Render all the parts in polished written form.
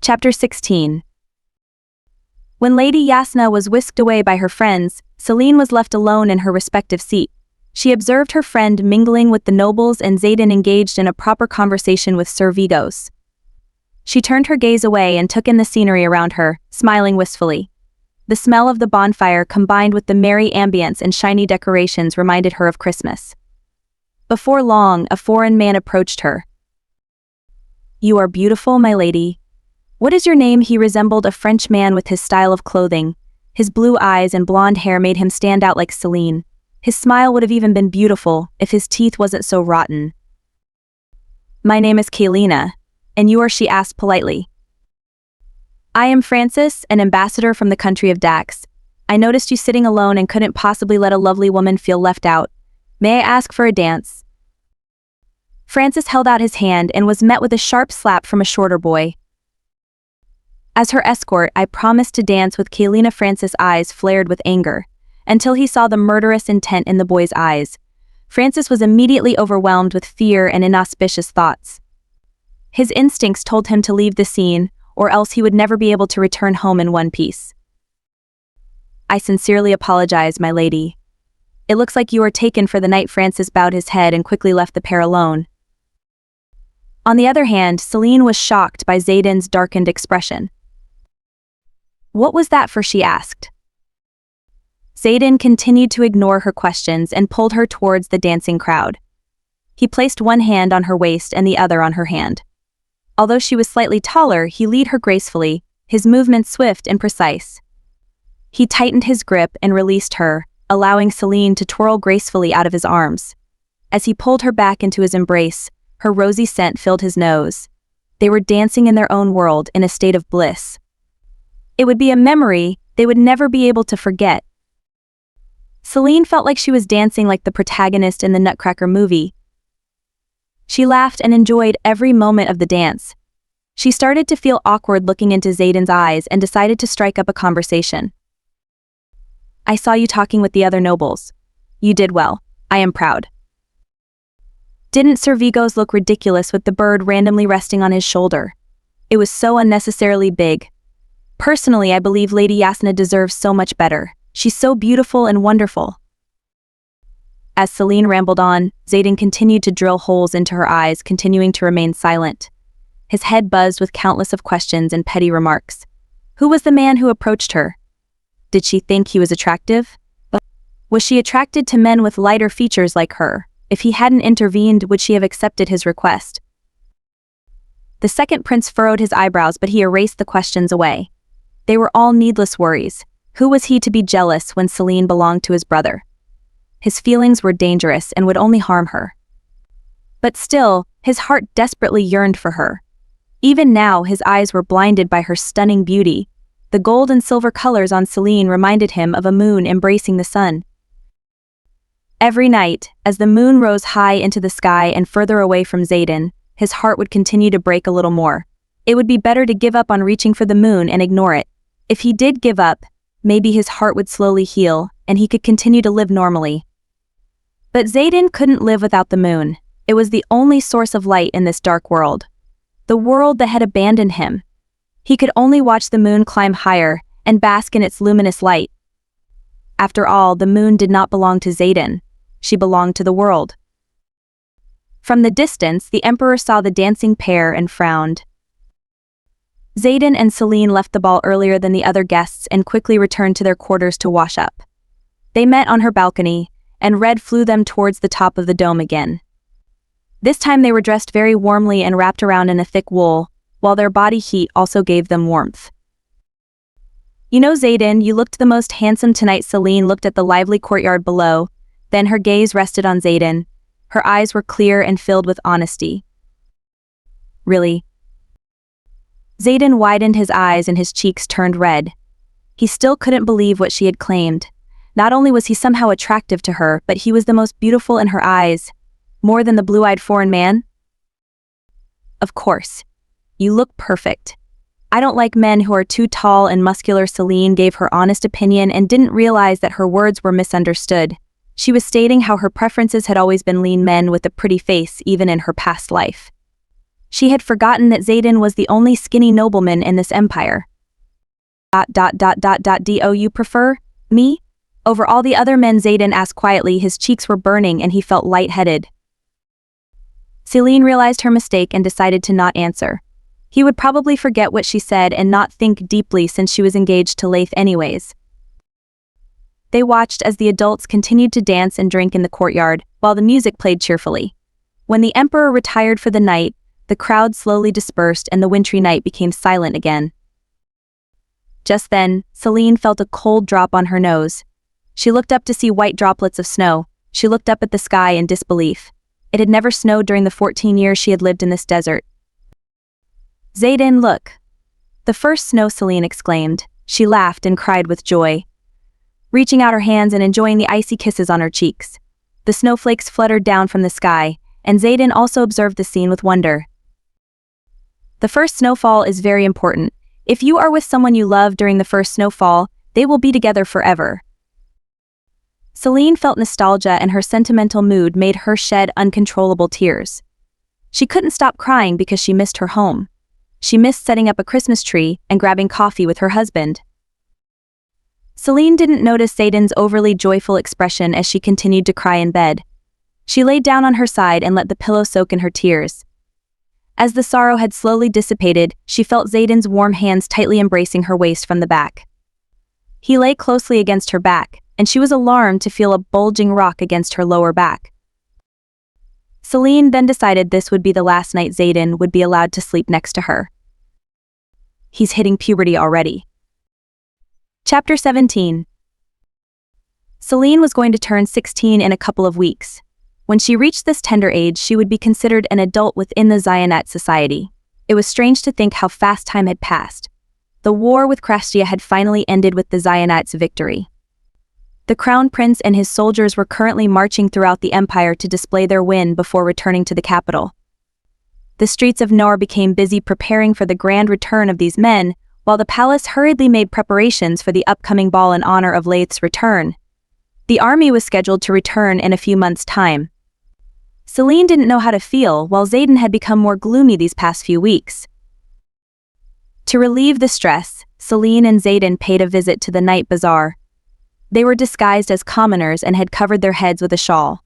Chapter 16. When Lady Yasna was whisked away by her friends, Celine was left alone in her respective seat. She observed her friend mingling with the nobles and Zayden engaged in a proper conversation with Sir Vigos. She turned her gaze away and took in the scenery around her, smiling wistfully. The smell of the bonfire combined with the merry ambience and shiny decorations reminded her of Christmas. Before long, a foreign man approached her. "You are beautiful, my lady. What is your name?" He resembled a French man with his style of clothing. His blue eyes and blonde hair made him stand out like Celine. His smile would have even been beautiful if his teeth wasn't so rotten. "My name is Kalina, and you are?" she asked politely. "I am Francis, an ambassador from the country of Dax. I noticed you sitting alone and couldn't possibly let a lovely woman feel left out. May I ask for a dance?" Francis held out his hand and was met with a sharp slap from a shorter boy. As her escort, I promised to dance with Kalina. Francis' eyes flared with anger, until he saw the murderous intent in the boy's eyes. Francis was immediately overwhelmed with fear and inauspicious thoughts. His instincts told him to leave the scene, or else he would never be able to return home in one piece. "I sincerely apologize, my lady. It looks like you are taken for the night." Francis bowed his head and quickly left the pair alone. On the other hand, Celine was shocked by Zayden's darkened expression. "What was that for?" she asked. Zayden continued to ignore her questions and pulled her towards the dancing crowd. He placed one hand on her waist and the other on her hand. Although she was slightly taller, he led her gracefully, his movements swift and precise. He tightened his grip and released her, allowing Celine to twirl gracefully out of his arms. As he pulled her back into his embrace, her rosy scent filled his nose. They were dancing in their own world in a state of bliss. It would be a memory they would never be able to forget. Celine felt like she was dancing like the protagonist in the Nutcracker movie. She laughed and enjoyed every moment of the dance. She started to feel awkward looking into Zayden's eyes and decided to strike up a conversation. "I saw you talking with the other nobles. You did well. I am proud." Didn't Sir Vigos look ridiculous with the bird randomly resting on his shoulder? It was so unnecessarily big. Personally, I believe Lady Yasna deserves so much better. She's so beautiful and wonderful. As Celine rambled on, Zayden continued to drill holes into her eyes, continuing to remain silent. His head buzzed with countless of questions and petty remarks. Who was the man who approached her? Did she think he was attractive? Was she attracted to men with lighter features like her? If he hadn't intervened, would she have accepted his request? The second prince furrowed his eyebrows, but he erased the questions away. They were all needless worries. Who was he to be jealous when Celine belonged to his brother? His feelings were dangerous and would only harm her. But still, his heart desperately yearned for her. Even now, his eyes were blinded by her stunning beauty. The gold and silver colors on Celine reminded him of a moon embracing the sun. Every night, as the moon rose high into the sky and further away from Zayden, his heart would continue to break a little more. It would be better to give up on reaching for the moon and ignore it. If he did give up, maybe his heart would slowly heal, and he could continue to live normally. But Zayden couldn't live without the moon. It was the only source of light in this dark world. The world that had abandoned him. He could only watch the moon climb higher and bask in its luminous light. After all, the moon did not belong to Zayden. She belonged to the world. From the distance, the emperor saw the dancing pair and frowned. Zayden and Celine left the ball earlier than the other guests and quickly returned to their quarters to wash up. They met on her balcony, and Red flew them towards the top of the dome again. This time they were dressed very warmly and wrapped around in a thick wool, while their body heat also gave them warmth. "You know, Zayden, you looked the most handsome tonight." Celine looked at the lively courtyard below, then her gaze rested on Zayden. Her eyes were clear and filled with honesty. "Really?" Zayden widened his eyes and his cheeks turned red. He still couldn't believe what she had claimed. Not only was he somehow attractive to her, but he was the most beautiful in her eyes. More than the blue-eyed foreign man? "Of course. You look perfect. I don't like men who are too tall and muscular." Celine gave her honest opinion and didn't realize that her words were misunderstood. She was stating how her preferences had always been lean men with a pretty face even in her past life. She had forgotten that Zayden was the only skinny nobleman in this empire. Do you prefer me over all the other men? Zayden asked quietly. His cheeks were burning and he felt lightheaded. Celine realized her mistake and decided to not answer. He would probably forget what she said and not think deeply since she was engaged to Leith anyways. They watched as the adults continued to dance and drink in the courtyard, while the music played cheerfully. When the emperor retired for the night, the crowd slowly dispersed and the wintry night became silent again. Just then, Celine felt a cold drop on her nose. She looked up to see white droplets of snow. She looked up at the sky in disbelief. It had never snowed during the 14 years she had lived in this desert. Zayden, look. The first snow, Celine exclaimed. She laughed and cried with joy, reaching out her hands and enjoying the icy kisses on her cheeks. The snowflakes fluttered down from the sky, and Zayden also observed the scene with wonder. The first snowfall is very important. If you are with someone you love during the first snowfall, they will be together forever. Celine felt nostalgia and her sentimental mood made her shed uncontrollable tears. She couldn't stop crying because she missed her home. She missed setting up a Christmas tree and grabbing coffee with her husband. Celine didn't notice Zayden's overly joyful expression as she continued to cry in bed. She laid down on her side and let the pillow soak in her tears. As the sorrow had slowly dissipated, she felt Zayden's warm hands tightly embracing her waist from the back. He lay closely against her back, and she was alarmed to feel a bulging rock against her lower back. Celine then decided this would be the last night Zayden would be allowed to sleep next to her. He's hitting puberty already. Chapter 17. Celine was going to turn 16 in a couple of weeks. When she reached this tender age, she would be considered an adult within the Zayanat society. It was strange to think how fast time had passed. The war with Krastia had finally ended with the Zayanats' victory. The crown prince and his soldiers were currently marching throughout the empire to display their win before returning to the capital. The streets of Nor became busy preparing for the grand return of these men, while the palace hurriedly made preparations for the upcoming ball in honor of Leith's return. The army was scheduled to return in a few months' time. Celine didn't know how to feel, while Zayden had become more gloomy these past few weeks. To relieve the stress, Celine and Zayden paid a visit to the night bazaar. They were disguised as commoners and had covered their heads with a shawl.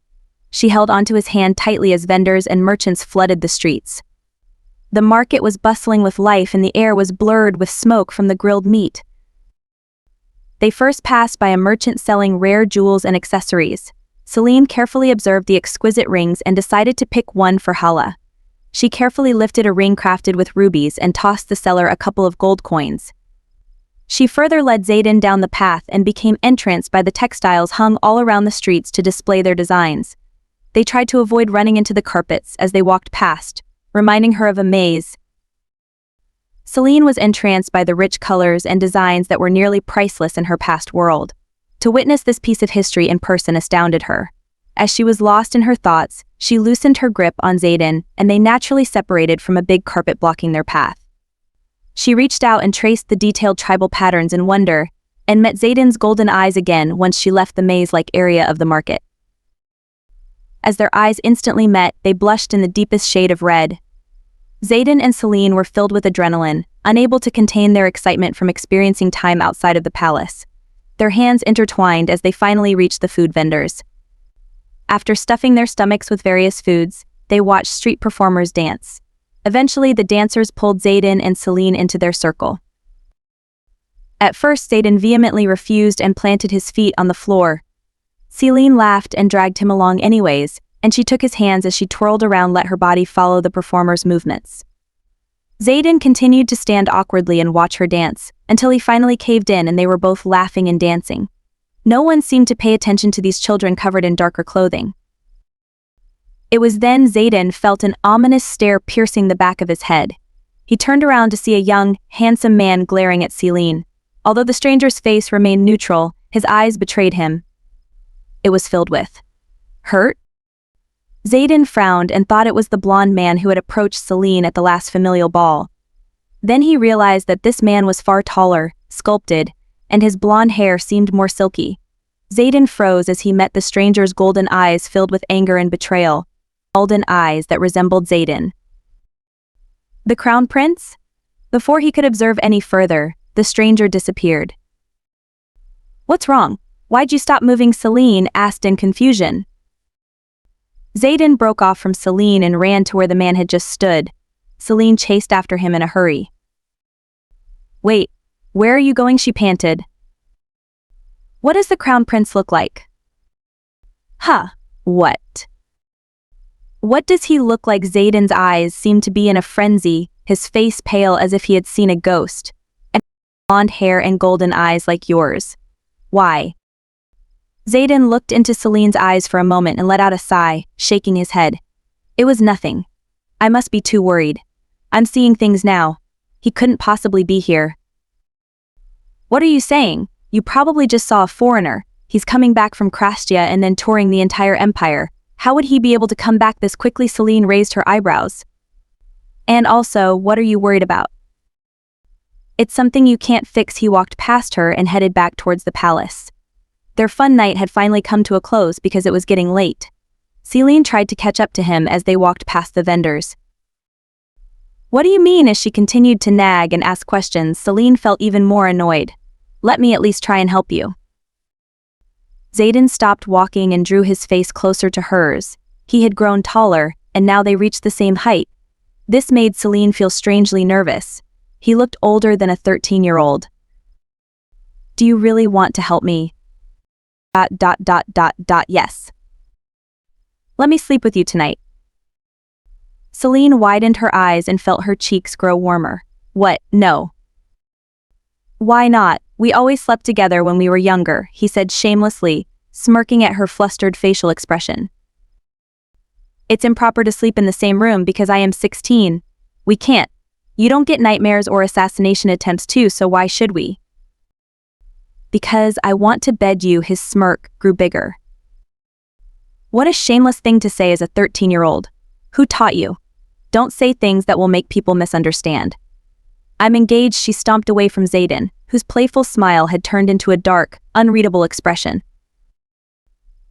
She held onto his hand tightly as vendors and merchants flooded the streets. The market was bustling with life and the air was blurred with smoke from the grilled meat. They first passed by a merchant selling rare jewels and accessories. Celine carefully observed the exquisite rings and decided to pick one for Hala. She carefully lifted a ring crafted with rubies and tossed the seller a couple of gold coins. She further led Zayden down the path and became entranced by the textiles hung all around the streets to display their designs. They tried to avoid running into the carpets as they walked past, reminding her of a maze. Celine was entranced by the rich colors and designs that were nearly priceless in her past world. To witness this piece of history in person astounded her. As she was lost in her thoughts, she loosened her grip on Zayden, and they naturally separated from a big carpet blocking their path. She reached out and traced the detailed tribal patterns in wonder, and met Zayden's golden eyes again once she left the maze-like area of the market. As their eyes instantly met, they blushed in the deepest shade of red. Zayden and Celine were filled with adrenaline, unable to contain their excitement from experiencing time outside of the palace. Their hands intertwined as they finally reached the food vendors. After stuffing their stomachs with various foods, they watched street performers dance. Eventually, the dancers pulled Zayden and Celine into their circle. At first, Zayden vehemently refused and planted his feet on the floor. Celine laughed and dragged him along anyways, and she took his hands as she twirled around, let her body follow the performer's movements. Zayden continued to stand awkwardly and watch her dance, until he finally caved in and they were both laughing and dancing. No one seemed to pay attention to these children covered in darker clothing. It was then Zayden felt an ominous stare piercing the back of his head. He turned around to see a young, handsome man glaring at Celine. Although the stranger's face remained neutral, his eyes betrayed him. It was filled with hurt. Zayden frowned and thought it was the blonde man who had approached Celine at the last familial ball. Then he realized that this man was far taller, sculpted, and his blonde hair seemed more silky. Zayden froze as he met the stranger's golden eyes filled with anger and betrayal, golden eyes that resembled Zayden. The Crown Prince? Before he could observe any further, the stranger disappeared. What's wrong? Why'd you stop moving? Celine asked in confusion. Zayden broke off from Celine and ran to where the man had just stood. Celine chased after him in a hurry. Wait, where are you going? She panted. What does the Crown Prince look like? Huh, what? What does he look like? Zayden's eyes seemed to be in a frenzy, his face pale as if he had seen a ghost, and blonde hair and golden eyes like yours. Why? Zayden looked into Celine's eyes for a moment and let out a sigh, shaking his head. It was nothing. I must be too worried. I'm seeing things now. He couldn't possibly be here. What are you saying? You probably just saw a foreigner. He's coming back from Krastia and then touring the entire empire. How would he be able to come back this quickly? Celine raised her eyebrows. And also, what are you worried about? It's something you can't fix. He walked past her and headed back towards the palace. Their fun night had finally come to a close because it was getting late. Celine tried to catch up to him as they walked past the vendors. What do you mean? As she continued to nag and ask questions, Celine felt even more annoyed. Let me at least try and help you. Zayden stopped walking and drew his face closer to hers. He had grown taller, and now they reached the same height. This made Celine feel strangely nervous. He looked older than a 13-year-old. Do you really want to help me? Yes. Let me sleep with you tonight. Celine widened her eyes and felt her cheeks grow warmer. What? No. Why not? We always slept together when we were younger, he said shamelessly, smirking at her flustered facial expression. It's improper to sleep in the same room because I am 16. We can't. You don't get nightmares or assassination attempts too, so why should we? Because I want to bed you. His smirk grew bigger. What a shameless thing to say as a 13-year-old. Who taught you? Don't say things that will make people misunderstand. I'm engaged. She stomped away from Zayden, whose playful smile had turned into a dark, unreadable expression.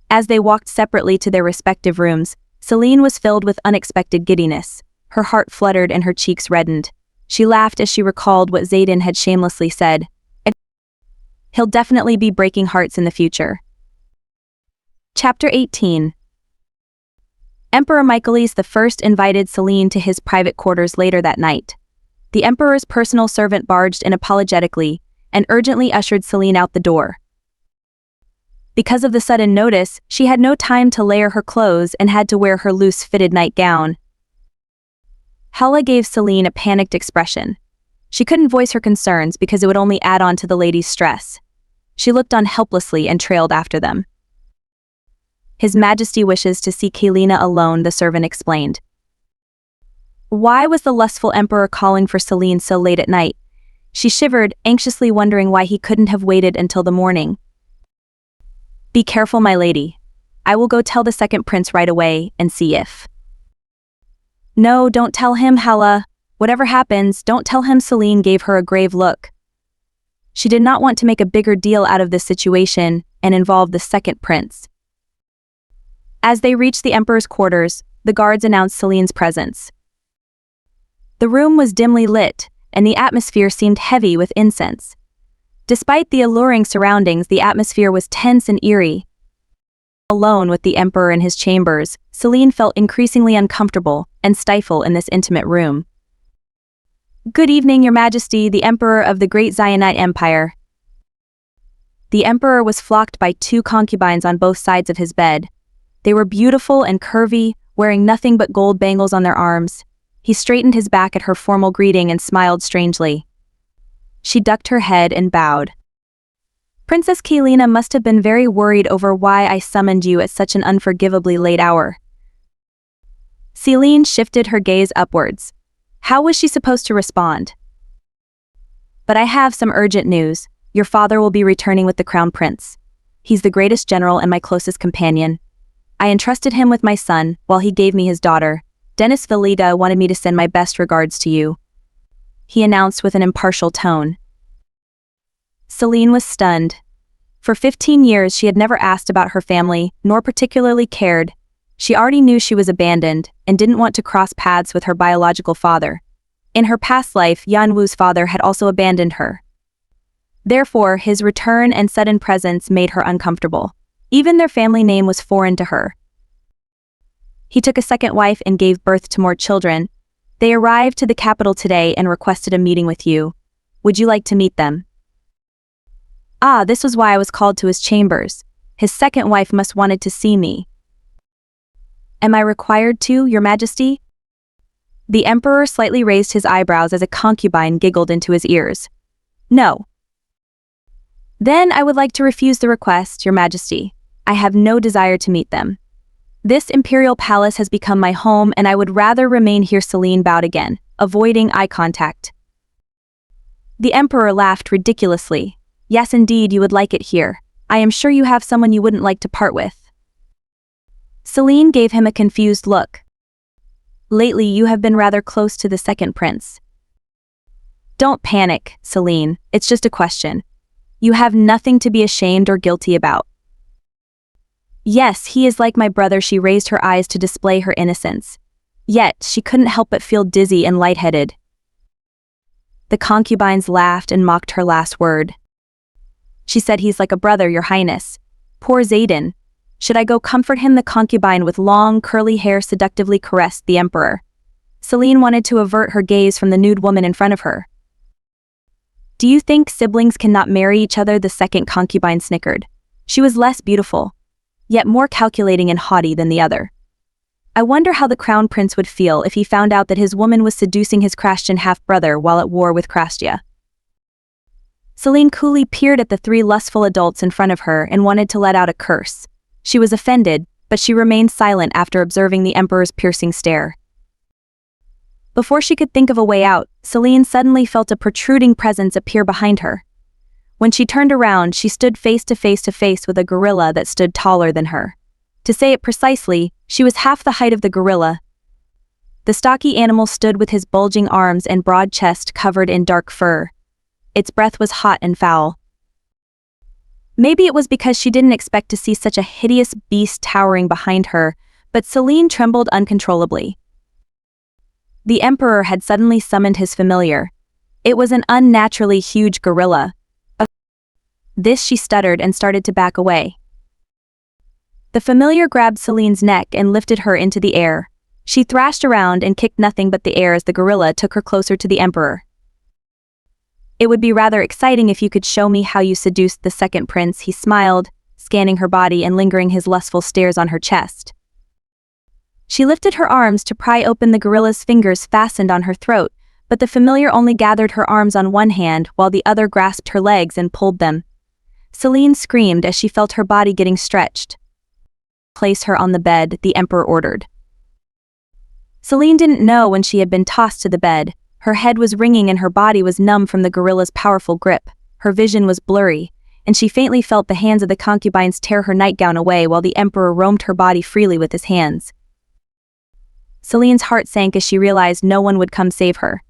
As they walked separately to their respective rooms, Celine was filled with unexpected giddiness. Her heart fluttered and her cheeks reddened. She laughed as she recalled what Zayden had shamelessly said. He'll definitely be breaking hearts in the future. Chapter 18. Emperor Michaelis I invited Celine to his private quarters later that night. The emperor's personal servant barged in apologetically and urgently ushered Celine out the door. Because of the sudden notice, she had no time to layer her clothes and had to wear her loose-fitted nightgown. Hella gave Celine a panicked expression. She couldn't voice her concerns because it would only add on to the lady's stress. She looked on helplessly and trailed after them. His Majesty wishes to see Kaelina alone, the servant explained. Why was the lustful emperor calling for Celine so late at night? She shivered, anxiously wondering why he couldn't have waited until the morning. Be careful, my lady. I will go tell the second prince right away and see if... No, don't tell him, Hella. Whatever happens, don't tell him. Celine gave her a grave look. She did not want to make a bigger deal out of this situation and involve the second prince. As they reached the emperor's quarters, the guards announced Celine's presence. The room was dimly lit, and the atmosphere seemed heavy with incense. Despite the alluring surroundings, the atmosphere was tense and eerie. Alone with the emperor in his chambers, Celine felt increasingly uncomfortable and stifled in this intimate room. Good evening, Your Majesty, the Emperor of the Great Zionite Empire. The emperor was flocked by two concubines on both sides of his bed. They were beautiful and curvy, wearing nothing but gold bangles on their arms. He straightened his back at her formal greeting and smiled strangely. She ducked her head and bowed. Princess Kaelina must have been very worried over why I summoned you at such an unforgivably late hour. Celine shifted her gaze upwards. How was she supposed to respond? But I have some urgent news. Your father will be returning with the crown prince. He's the greatest general and my closest companion. I entrusted him with my son, while he gave me his daughter. Dennis Valiga wanted me to send my best regards to you, he announced with an impartial tone. Celine was stunned. For 15 years she had never asked about her family, nor particularly cared. She already knew she was abandoned, and didn't want to cross paths with her biological father. In her past life, Yanwu's father had also abandoned her. Therefore, his return and sudden presence made her uncomfortable. Even their family name was foreign to her. He took a second wife and gave birth to more children. They arrived to the capital today and requested a meeting with you. Would you like to meet them? Ah, this was why I was called to his chambers. His second wife must wanted to see me. Am I required to, Your Majesty? The emperor slightly raised his eyebrows as a concubine giggled into his ears. No. Then I would like to refuse the request, Your Majesty. I have no desire to meet them. This imperial palace has become my home and I would rather remain here. Celine bowed again, avoiding eye contact. The emperor laughed ridiculously. Yes, indeed, you would like it here. I am sure you have someone you wouldn't like to part with. Celine gave him a confused look. Lately, you have been rather close to the second prince. Don't panic, Celine, it's just a question. You have nothing to be ashamed or guilty about. Yes, he is like my brother. She raised her eyes to display her innocence. Yet, she couldn't help but feel dizzy and lightheaded. The concubines laughed and mocked her last word. She said, he's like a brother, Your Highness. Poor Zayden. Should I go comfort him? The concubine with long, curly hair seductively caressed the emperor. Celine wanted to avert her gaze from the nude woman in front of her. Do you think siblings cannot marry each other? The second concubine snickered. She was less beautiful, yet more calculating and haughty than the other. I wonder how the crown prince would feel if he found out that his woman was seducing his Christian half-brother while at war with Krastia. Celine coolly peered at the three lustful adults in front of her and wanted to let out a curse. She was offended, but she remained silent after observing the emperor's piercing stare. Before she could think of a way out, Celine suddenly felt a protruding presence appear behind her. When she turned around, she stood face to face with a gorilla that stood taller than her. To say it precisely, she was half the height of the gorilla. The stocky animal stood with his bulging arms and broad chest covered in dark fur. Its breath was hot and foul. Maybe it was because she didn't expect to see such a hideous beast towering behind her, but Celine trembled uncontrollably. The emperor had suddenly summoned his familiar. It was an unnaturally huge gorilla. This she stuttered and started to back away. The familiar grabbed Celine's neck and lifted her into the air. She thrashed around and kicked nothing but the air as the gorilla took her closer to the emperor. It would be rather exciting if you could show me how you seduced the second prince, he smiled, scanning her body and lingering his lustful stares on her chest. She lifted her arms to pry open the gorilla's fingers fastened on her throat, but the familiar only gathered her arms on one hand while the other grasped her legs and pulled them. Celine screamed as she felt her body getting stretched. Place her on the bed, the emperor ordered. Celine didn't know when she had been tossed to the bed. Her head was ringing and her body was numb from the gorilla's powerful grip. Her vision was blurry, and she faintly felt the hands of the concubines tear her nightgown away while the emperor roamed her body freely with his hands. Celine's heart sank as she realized no one would come save her.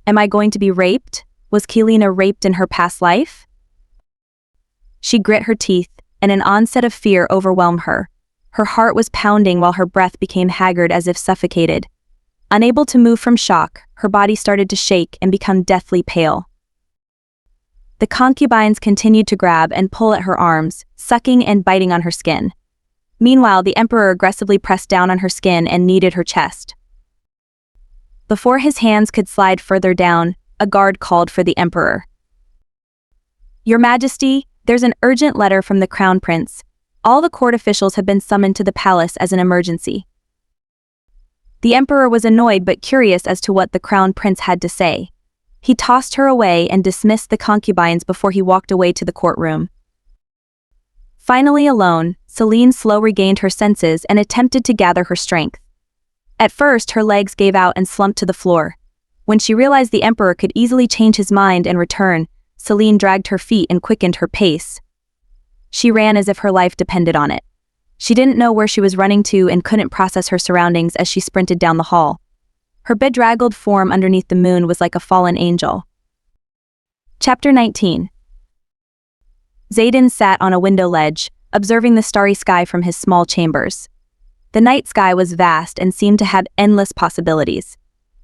Am I going to be raped? Was Kelina raped in her past life? She grit her teeth, and an onset of fear overwhelmed her. Her heart was pounding while her breath became haggard as if suffocated. Unable to move from shock, her body started to shake and become deathly pale. The concubines continued to grab and pull at her arms, sucking and biting on her skin. Meanwhile, the emperor aggressively pressed down on her skin and kneaded her chest. Before his hands could slide further down, a guard called for the emperor. Your Majesty, there's an urgent letter from the crown prince. All the court officials have been summoned to the palace as an emergency. The emperor was annoyed but curious as to what the crown prince had to say. He tossed her away and dismissed the concubines before he walked away to the courtroom. Finally alone, Celine slowly regained her senses and attempted to gather her strength. At first, her legs gave out and slumped to the floor. When she realized the emperor could easily change his mind and return, Celine dragged her feet and quickened her pace. She ran as if her life depended on it. She didn't know where she was running to and couldn't process her surroundings as she sprinted down the hall. Her bedraggled form underneath the moon was like a fallen angel. Chapter 19. Zayden sat on a window ledge, observing the starry sky from his small chambers. The night sky was vast and seemed to have endless possibilities.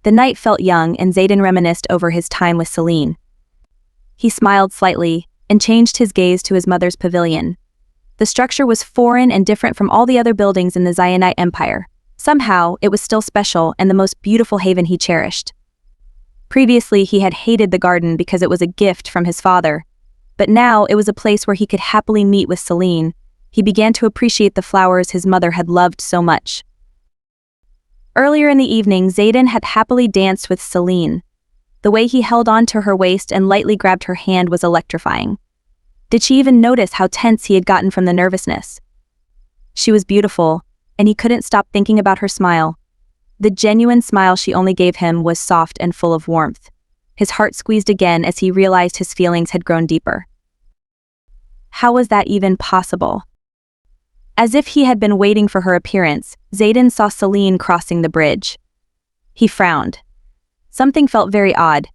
The night felt young and Zayden reminisced over his time with Celine. He smiled slightly and changed his gaze to his mother's pavilion. The structure was foreign and different from all the other buildings in the Zaydenite Empire. Somehow, it was still special and the most beautiful haven he cherished. Previously, he had hated the garden because it was a gift from his father. But now, it was a place where he could happily meet with Celine. He began to appreciate the flowers his mother had loved so much. Earlier in the evening, Zayden had happily danced with Celine. The way he held on to her waist and lightly grabbed her hand was electrifying. Did she even notice how tense he had gotten from the nervousness? She was beautiful, and he couldn't stop thinking about her smile. The genuine smile she only gave him was soft and full of warmth. His heart squeezed again as he realized his feelings had grown deeper. How was that even possible? As if he had been waiting for her appearance, Zayden saw Celine crossing the bridge. He frowned. Something felt very odd.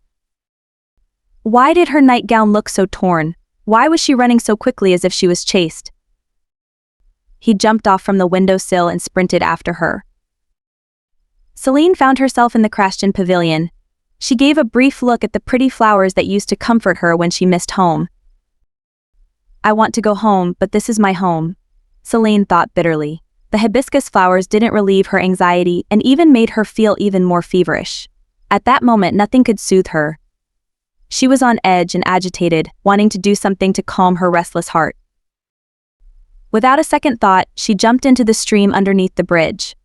Why did her nightgown look so torn? Why was she running so quickly as if she was chased? He jumped off from the windowsill and sprinted after her. Celine found herself in the Christian pavilion. She gave a brief look at the pretty flowers that used to comfort her when she missed home. I want to go home, but this is my home, Celine thought bitterly. The hibiscus flowers didn't relieve her anxiety and even made her feel even more feverish. At that moment, nothing could soothe her. She was on edge and agitated, wanting to do something to calm her restless heart. Without a second thought, she jumped into the stream underneath the bridge.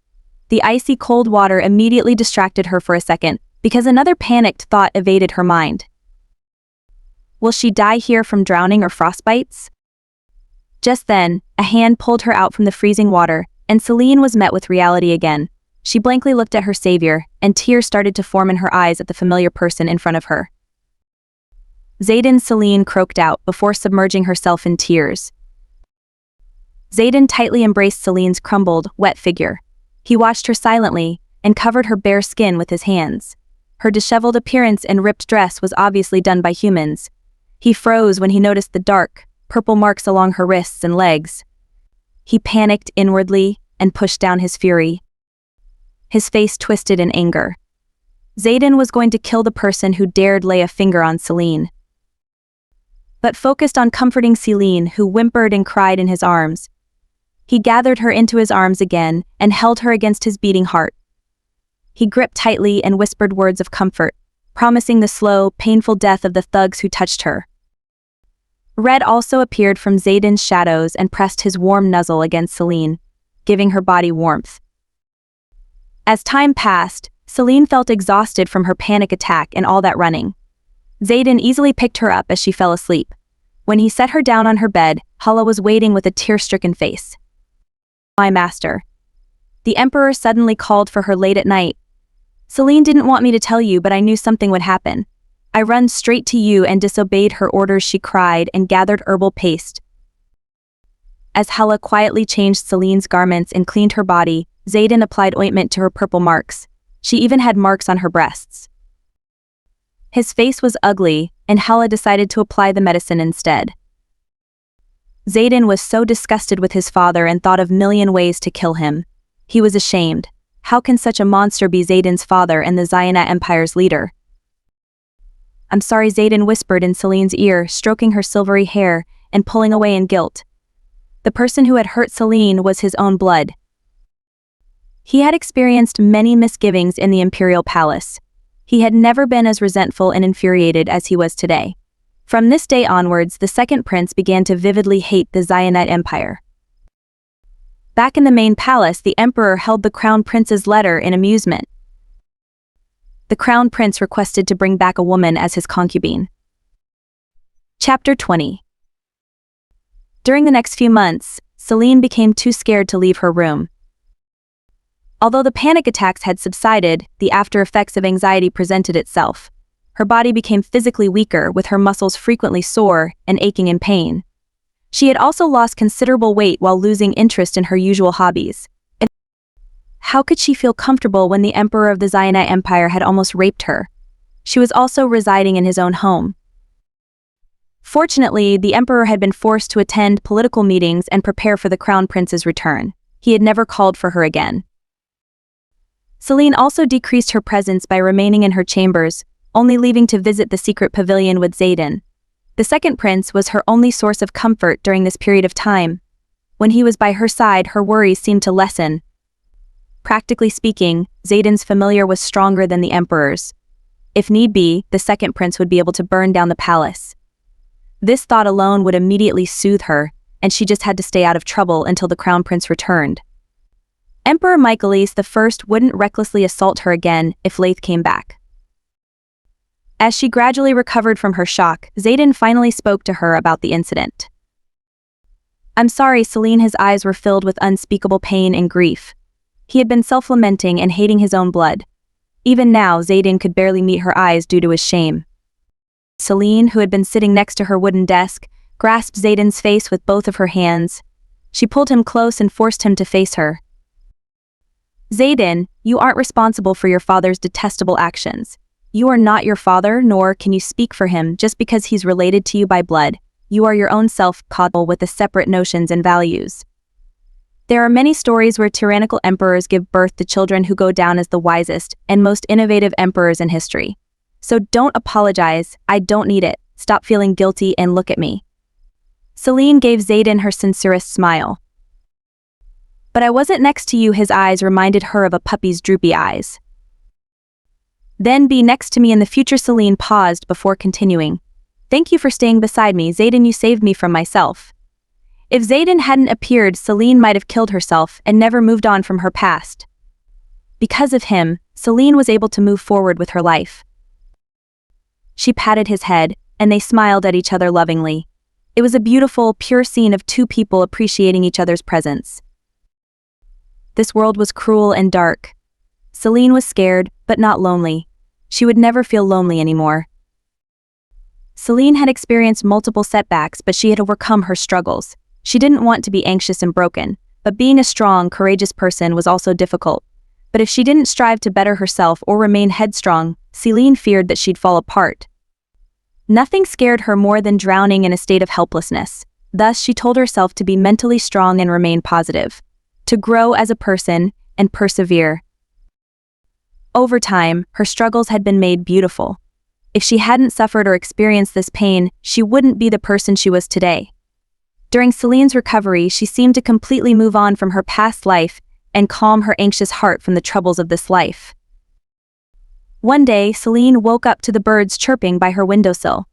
The icy cold water immediately distracted her for a second, because another panicked thought evaded her mind. Will she die here from drowning or frostbites? Just then, a hand pulled her out from the freezing water, and Celine was met with reality again. She blankly looked at her savior, and tears started to form in her eyes at the familiar person in front of her. Zayden, Celine croaked out before submerging herself in tears. Zayden tightly embraced Celine's crumbled, wet figure. He watched her silently and covered her bare skin with his hands. Her disheveled appearance and ripped dress was obviously done by humans. He froze when he noticed the dark, purple marks along her wrists and legs. He panicked inwardly and pushed down his fury. His face twisted in anger. Zayden was going to kill the person who dared lay a finger on Celine. But focused on comforting Celine, who whimpered and cried in his arms. He gathered her into his arms again and held her against his beating heart. He gripped tightly and whispered words of comfort, promising the slow, painful death of the thugs who touched her. Red also appeared from Zayden's shadows and pressed his warm nuzzle against Celine, giving her body warmth. As time passed, Celine felt exhausted from her panic attack and all that running. Zayden easily picked her up as she fell asleep. When he set her down on her bed, Hala was waiting with a tear-stricken face. My master. The Emperor suddenly called for her late at night. Celine didn't want me to tell you, but I knew something would happen. I ran straight to you and disobeyed her orders, she cried and gathered herbal paste. As Hala quietly changed Celine's garments and cleaned her body, Zayden applied ointment to her purple marks. She even had marks on her breasts. His face was ugly, and Hala decided to apply the medicine instead. Zayden was so disgusted with his father and thought of a million ways to kill him. He was ashamed. How can such a monster be Zayden's father and the Zaydenite Empire's leader? I'm sorry, Zayden whispered in Celine's ear, stroking her silvery hair and pulling away in guilt. The person who had hurt Celine was his own blood. He had experienced many misgivings in the imperial palace. He had never been as resentful and infuriated as he was today. From this day onwards, the second prince began to vividly hate the Zaydenite Empire. Back in the main palace, the emperor held the crown prince's letter in amusement. The crown prince requested to bring back a woman as his concubine. Chapter 20. During the next few months, Celine became too scared to leave her room. Although the panic attacks had subsided, the after effects of anxiety presented itself. Her body became physically weaker, with her muscles frequently sore and aching in pain. She had also lost considerable weight while losing interest in her usual hobbies. How could she feel comfortable when the emperor of the Zaydenite Empire had almost raped her? She was also residing in his own home. Fortunately, the emperor had been forced to attend political meetings and prepare for the crown prince's return. He had never called for her again. Celine also decreased her presence by remaining in her chambers, only leaving to visit the secret pavilion with Zayden. The second prince was her only source of comfort during this period of time. When he was by her side, her worries seemed to lessen. Practically speaking, Zayden's familiar was stronger than the emperor's. If need be, the second prince would be able to burn down the palace. This thought alone would immediately soothe her, and she just had to stay out of trouble until the crown prince returned. Emperor Michaelis I wouldn't recklessly assault her again if Leith came back. As she gradually recovered from her shock, Zayden finally spoke to her about the incident. "I'm sorry," Celine. His eyes were filled with unspeakable pain and grief. He had been self-lamenting and hating his own blood. Even now, Zayden could barely meet her eyes due to his shame. Celine, who had been sitting next to her wooden desk, grasped Zayden's face with both of her hands. She pulled him close and forced him to face her. "Zayden, you aren't responsible for your father's detestable actions. You are not your father, nor can you speak for him just because he's related to you by blood. You are your own self, coddle with the separate notions and values." There are many stories where tyrannical emperors give birth to children who go down as the wisest and most innovative emperors in history. So don't apologize, I don't need it, stop feeling guilty and look at me. Celine gave Zayden her sincerest smile. "But I wasn't next to you." His eyes reminded her of a puppy's droopy eyes. "Then be next to me in the future." Celine paused before continuing. "Thank you for staying beside me, Zayden. You saved me from myself." If Zayden hadn't appeared, Celine might have killed herself and never moved on from her past. Because of him, Celine was able to move forward with her life. She patted his head, and they smiled at each other lovingly. It was a beautiful, pure scene of two people appreciating each other's presence. This world was cruel and dark. Celine was scared, but not lonely. She would never feel lonely anymore. Celine had experienced multiple setbacks, but she had overcome her struggles. She didn't want to be anxious and broken, but being a strong, courageous person was also difficult. But if she didn't strive to better herself or remain headstrong, Celine feared that she'd fall apart. Nothing scared her more than drowning in a state of helplessness. Thus, she told herself to be mentally strong and remain positive, to grow as a person and persevere. Over time, her struggles had been made beautiful. If she hadn't suffered or experienced this pain, she wouldn't be the person she was today. During Celine's recovery, she seemed to completely move on from her past life and calm her anxious heart from the troubles of this life. One day, Celine woke up to the birds chirping by her windowsill.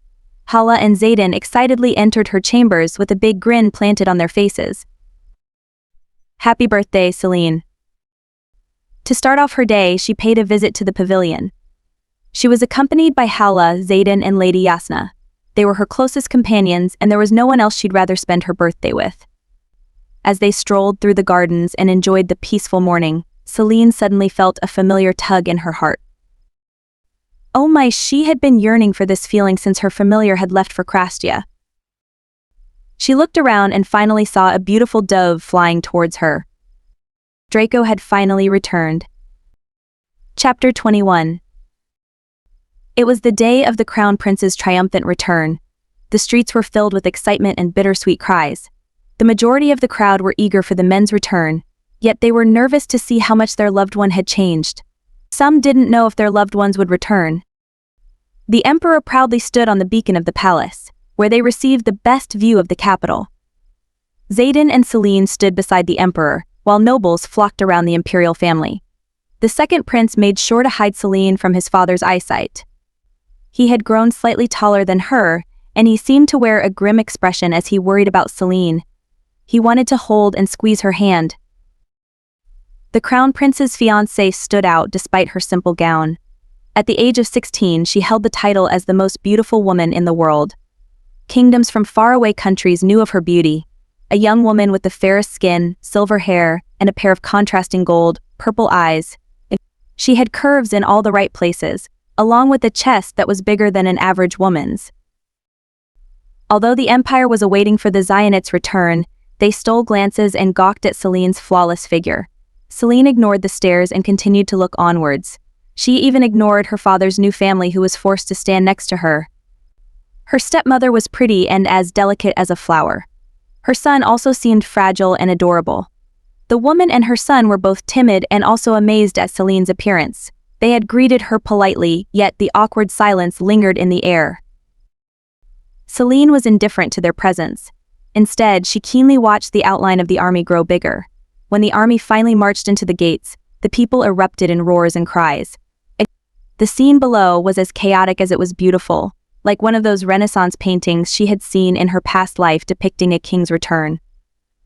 Hala and Zayden excitedly entered her chambers with a big grin planted on their faces. "Happy birthday, Celine." To start off her day, she paid a visit to the pavilion. She was accompanied by Hala, Zayden, and Lady Yasna. They were her closest companions, and there was no one else she'd rather spend her birthday with. As they strolled through the gardens and enjoyed the peaceful morning, Celine suddenly felt a familiar tug in her heart. Oh my, she had been yearning for this feeling since her familiar had left for Krastia. She looked around and finally saw a beautiful dove flying towards her. Draco had finally returned. Chapter 21. It was the day of the Crown Prince's triumphant return. The streets were filled with excitement and bittersweet cries. The majority of the crowd were eager for the men's return, yet they were nervous to see how much their loved one had changed. Some didn't know if their loved ones would return. The emperor proudly stood on the beacon of the palace, where they received the best view of the capital. Zayden and Celine stood beside the emperor, while nobles flocked around the imperial family. The second prince made sure to hide Celine from his father's eyesight. He had grown slightly taller than her, and he seemed to wear a grim expression as he worried about Celine. He wanted to hold and squeeze her hand. The crown prince's fiancée stood out despite her simple gown. At the age of 16, she held the title as the most beautiful woman in the world. Kingdoms from faraway countries knew of her beauty. A young woman with the fairest skin, silver hair, and a pair of contrasting gold, purple eyes. She had curves in all the right places, along with a chest that was bigger than an average woman's. Although the empire was awaiting for the Zionites' return, they stole glances and gawked at Celine's flawless figure. Celine ignored the stares and continued to look onwards. She even ignored her father's new family, who was forced to stand next to her. Her stepmother was pretty and as delicate as a flower. Her son also seemed fragile and adorable. The woman and her son were both timid and also amazed at Celine's appearance. They had greeted her politely, yet the awkward silence lingered in the air. Celine was indifferent to their presence. Instead, she keenly watched the outline of the army grow bigger. When the army finally marched into the gates, the people erupted in roars and cries. The scene below was as chaotic as it was beautiful, like one of those Renaissance paintings she had seen in her past life depicting a king's return.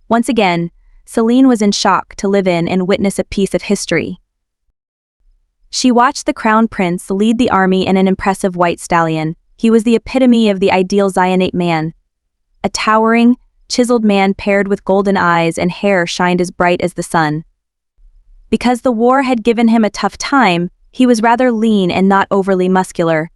Once again, Celine was in shock to live in and witness a piece of history. She watched the crown prince lead the army in an impressive white stallion. He was the epitome of the ideal Zionate man. A towering, chiseled man paired with golden eyes and hair shined as bright as the sun. Because the war had given him a tough time, he was rather lean and not overly muscular.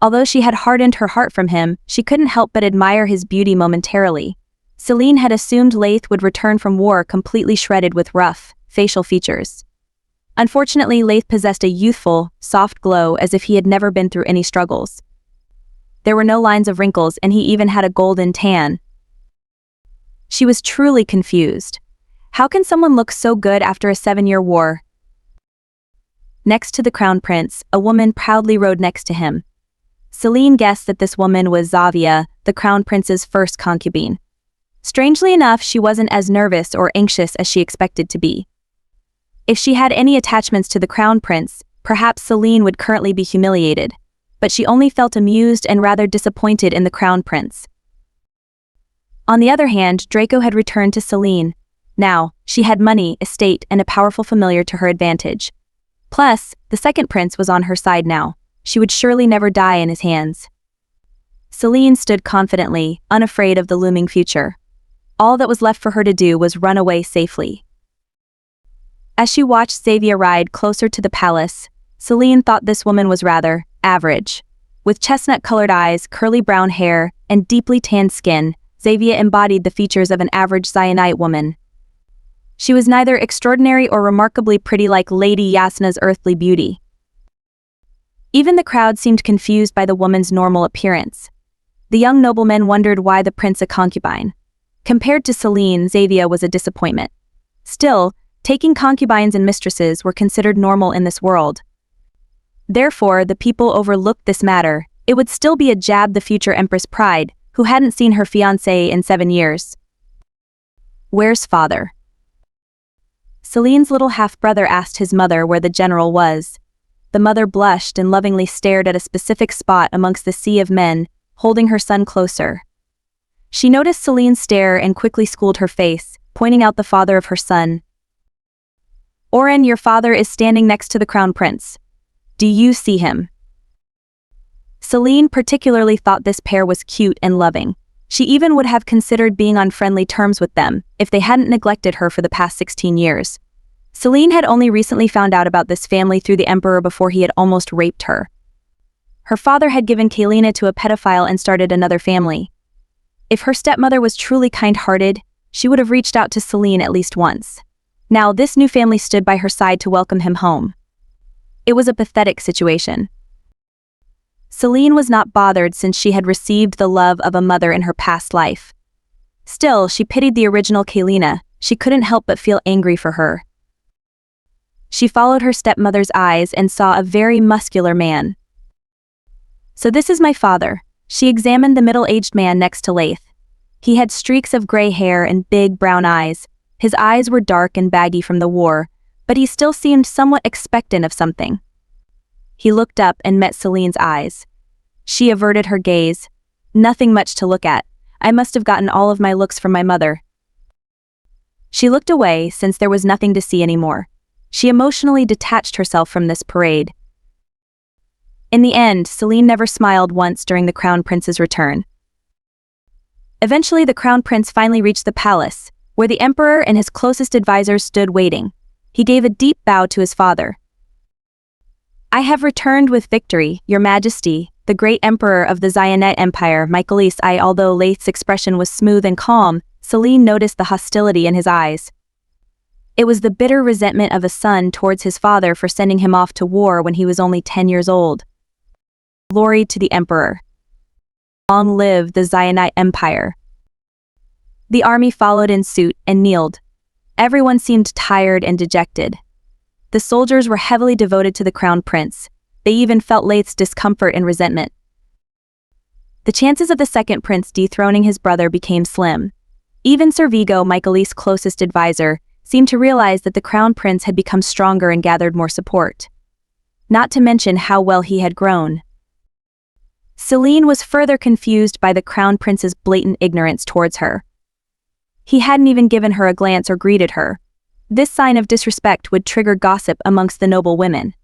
Although she had hardened her heart from him, she couldn't help but admire his beauty momentarily. Celine had assumed Leith would return from war completely shredded with rough, facial features. Unfortunately, Leith possessed a youthful, soft glow as if he had never been through any struggles. There were no lines of wrinkles and he even had a golden tan. She was truly confused. How can someone look so good after a 7-year war? Next to the crown prince, a woman proudly rode next to him. Celine guessed that this woman was Zavia, the crown prince's first concubine. Strangely enough, she wasn't as nervous or anxious as she expected to be. If she had any attachments to the crown prince, perhaps Celine would currently be humiliated, but she only felt amused and rather disappointed in the crown prince. On the other hand, Draco had returned to Celine. Now, she had money, estate, and a powerful familiar to her advantage. Plus, the second prince was on her side now. She would surely never die in his hands. Celine stood confidently, unafraid of the looming future. All that was left for her to do was run away safely. As she watched Zavia ride closer to the palace, Celine thought this woman was rather average. With chestnut-colored eyes, curly brown hair, and deeply tanned skin, Zavia embodied the features of an average Zionite woman. She was neither extraordinary or remarkably pretty like Lady Yasna's earthly beauty. Even the crowd seemed confused by the woman's normal appearance. The young noblemen wondered why the prince a concubine. Compared to Celine, Zavia was a disappointment. Still, taking concubines and mistresses were considered normal in this world. Therefore, the people overlooked this matter. It would still be a jab the future Empress Pride, who hadn't seen her fiancé in 7 years. Where's father? Celine's little half-brother asked his mother where the general was. The mother blushed and lovingly stared at a specific spot amongst the sea of men, holding her son closer. She noticed Celine's stare and quickly schooled her face, pointing out the father of her son. Oren, your father is standing next to the crown prince. Do you see him? Celine particularly thought this pair was cute and loving. She even would have considered being on friendly terms with them if they hadn't neglected her for the past 16 years. Celine had only recently found out about this family through the emperor before he had almost raped her. Her father had given Kaelina to a pedophile and started another family. If her stepmother was truly kind-hearted, she would have reached out to Celine at least once. Now this new family stood by her side to welcome him home. It was a pathetic situation. Celine was not bothered since she had received the love of a mother in her past life. Still, she pitied the original Kaelina. She couldn't help but feel angry for her. She followed her stepmother's eyes and saw a very muscular man. So this is my father. She examined the middle-aged man next to Leith. He had streaks of gray hair and big brown eyes. His eyes were dark and baggy from the war, but he still seemed somewhat expectant of something. He looked up and met Celine's eyes. She averted her gaze. Nothing much to look at. I must have gotten all of my looks from my mother. She looked away since there was nothing to see anymore. She emotionally detached herself from this parade. In the end, Celine never smiled once during the crown prince's return. Eventually, the crown prince finally reached the palace, where the emperor and his closest advisors stood waiting. He gave a deep bow to his father. I have returned with victory, your majesty, the great emperor of the Zionite Empire, Michaelis I. Although Leith's expression was smooth and calm, Celine noticed the hostility in his eyes. It was the bitter resentment of a son towards his father for sending him off to war when he was only 10 years old. Glory to the emperor. Long live the Zionite Empire. The army followed in suit and kneeled. Everyone seemed tired and dejected. The soldiers were heavily devoted to the crown prince. They even felt Leith's discomfort and resentment. The chances of the second prince dethroning his brother became slim. Even Sir Vigo, Michael's closest advisor, seemed to realize that the crown prince had become stronger and gathered more support. Not to mention how well he had grown. Celine was further confused by the crown prince's blatant ignorance towards her. He hadn't even given her a glance or greeted her. This sign of disrespect would trigger gossip amongst the noble women.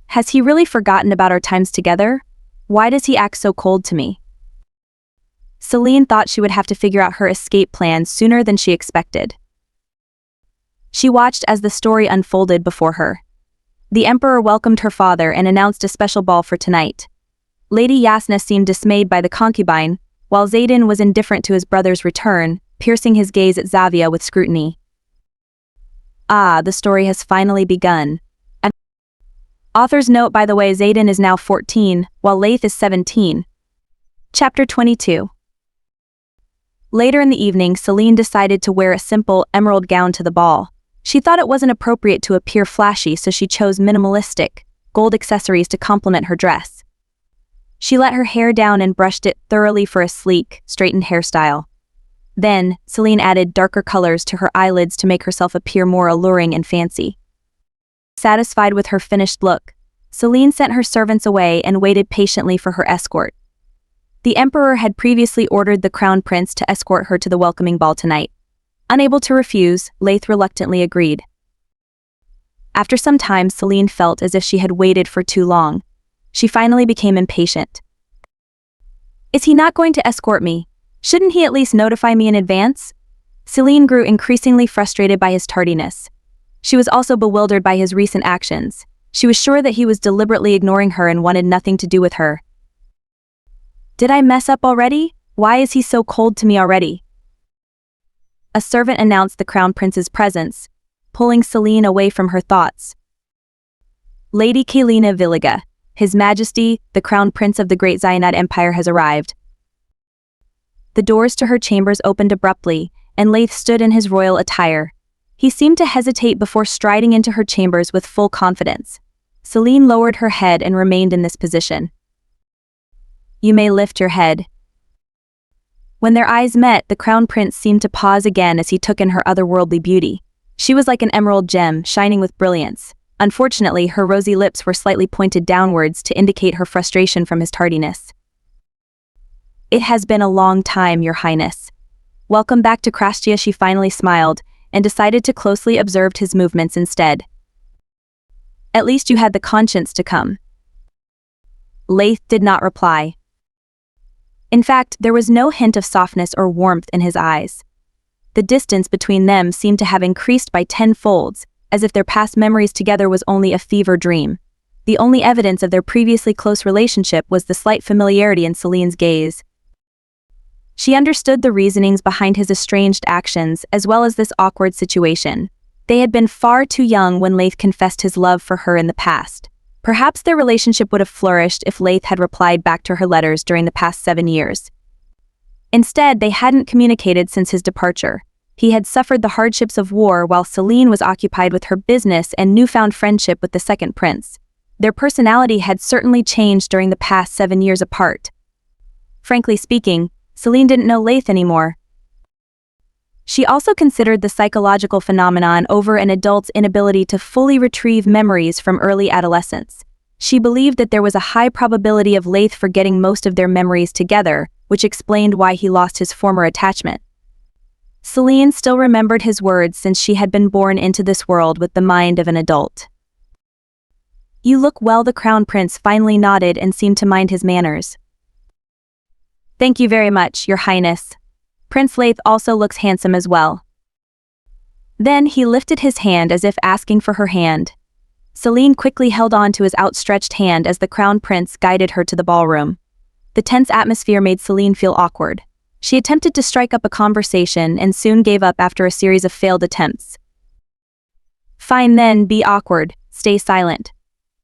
Has he really forgotten about our times together? Why does he act so cold to me? Celine thought she would have to figure out her escape plan sooner than she expected. She watched as the story unfolded before her. The emperor welcomed her father and announced a special ball for tonight. Lady Yasna seemed dismayed by the concubine, while Zayden was indifferent to his brother's return, piercing his gaze at Xavia with scrutiny. Ah, the story has finally begun. Author's note, by the way, Zayden is now 14, while Leith is 17. Chapter 22. Later in the evening, Celine decided to wear a simple emerald gown to the ball. She thought it wasn't appropriate to appear flashy, so she chose minimalistic, gold accessories to complement her dress. She let her hair down and brushed it thoroughly for a sleek, straightened hairstyle. Then, Celine added darker colors to her eyelids to make herself appear more alluring and fancy. Satisfied with her finished look, Celine sent her servants away and waited patiently for her escort. The emperor had previously ordered the crown prince to escort her to the welcoming ball tonight. Unable to refuse, Leith reluctantly agreed. After some time, Celine felt as if she had waited for too long. She finally became impatient. Is he not going to escort me? Shouldn't he at least notify me in advance? Celine grew increasingly frustrated by his tardiness. She was also bewildered by his recent actions. She was sure that he was deliberately ignoring her and wanted nothing to do with her. Did I mess up already? Why is he so cold to me already? A servant announced the crown prince's presence, pulling Celine away from her thoughts. Lady Kaelina Villiga, His Majesty, the crown prince of the Great Zionad Empire has arrived. The doors to her chambers opened abruptly, and Leith stood in his royal attire. He seemed to hesitate before striding into her chambers with full confidence. Celine lowered her head and remained in this position. You may lift your head. When their eyes met, the crown prince seemed to pause again as he took in her otherworldly beauty. She was like an emerald gem, shining with brilliance. Unfortunately, her rosy lips were slightly pointed downwards to indicate her frustration from his tardiness. It has been a long time, Your Highness. Welcome back to Krastia, she finally smiled, and decided to closely observe his movements instead. At least you had the conscience to come. Leith did not reply. In fact, there was no hint of softness or warmth in his eyes. The distance between them seemed to have increased by 10 folds, as if their past memories together was only a fever dream. The only evidence of their previously close relationship was the slight familiarity in Celine's gaze. She understood the reasonings behind his estranged actions as well as this awkward situation. They had been far too young when Leith confessed his love for her in the past. Perhaps their relationship would have flourished if Leith had replied back to her letters during the past 7 years. Instead, they hadn't communicated since his departure. He had suffered the hardships of war while Celine was occupied with her business and newfound friendship with the second prince. Their personality had certainly changed during the past 7 years apart. Frankly speaking, Celine didn't know Leith anymore. She also considered the psychological phenomenon over an adult's inability to fully retrieve memories from early adolescence. She believed that there was a high probability of Leith forgetting most of their memories together, which explained why he lost his former attachment. Celine still remembered his words since she had been born into this world with the mind of an adult. You look well, the crown prince finally nodded and seemed to mind his manners. Thank you very much, Your Highness. Prince Leith also looks handsome as well. Then he lifted his hand as if asking for her hand. Celine quickly held on to his outstretched hand as the crown prince guided her to the ballroom. The tense atmosphere made Celine feel awkward. She attempted to strike up a conversation and soon gave up after a series of failed attempts. Fine then, be awkward, stay silent.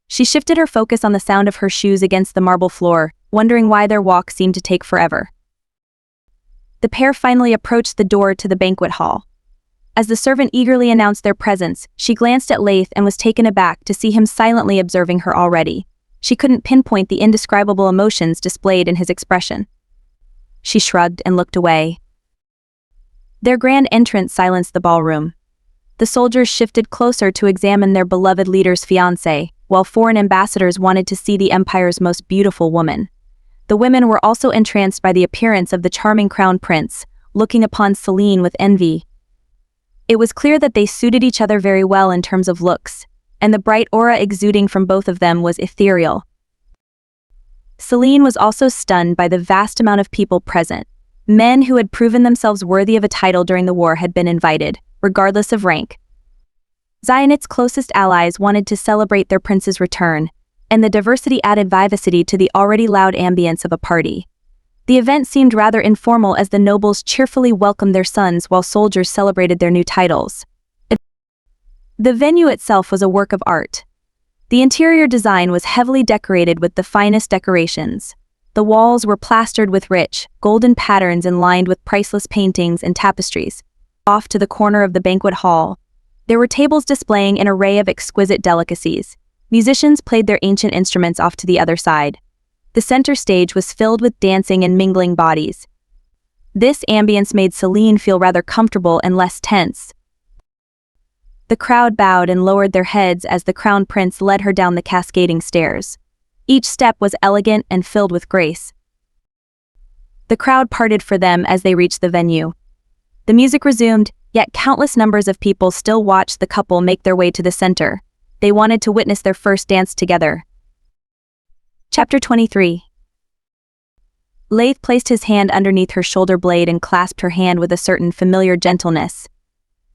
She shifted her focus on the sound of her shoes against the marble floor, wondering why their walk seemed to take forever. The pair finally approached the door to the banquet hall. As the servant eagerly announced their presence, she glanced at Leith and was taken aback to see him silently observing her already. She couldn't pinpoint the indescribable emotions displayed in his expression. She shrugged and looked away. Their grand entrance silenced the ballroom. The soldiers shifted closer to examine their beloved leader's fiancée, while foreign ambassadors wanted to see the empire's most beautiful woman. The women were also entranced by the appearance of the charming crown prince, looking upon Celine with envy. It was clear that they suited each other very well in terms of looks, and the bright aura exuding from both of them was ethereal. Celine was also stunned by the vast amount of people present. Men who had proven themselves worthy of a title during the war had been invited, regardless of rank. Zionet's closest allies wanted to celebrate their prince's return, and the diversity added vivacity to the already loud ambience of a party. The event seemed rather informal as the nobles cheerfully welcomed their sons while soldiers celebrated their new titles. The venue itself was a work of art. The interior design was heavily decorated with the finest decorations. The walls were plastered with rich, golden patterns and lined with priceless paintings and tapestries. Off to the corner of the banquet hall, there were tables displaying an array of exquisite delicacies. Musicians played their ancient instruments off to the other side. The center stage was filled with dancing and mingling bodies. This ambience made Celine feel rather comfortable and less tense. The crowd bowed and lowered their heads as the crown prince led her down the cascading stairs. Each step was elegant and filled with grace. The crowd parted for them as they reached the venue. The music resumed, yet countless numbers of people still watched the couple make their way to the center. They wanted to witness their first dance together. Chapter 23. Leith placed his hand underneath her shoulder blade and clasped her hand with a certain familiar gentleness.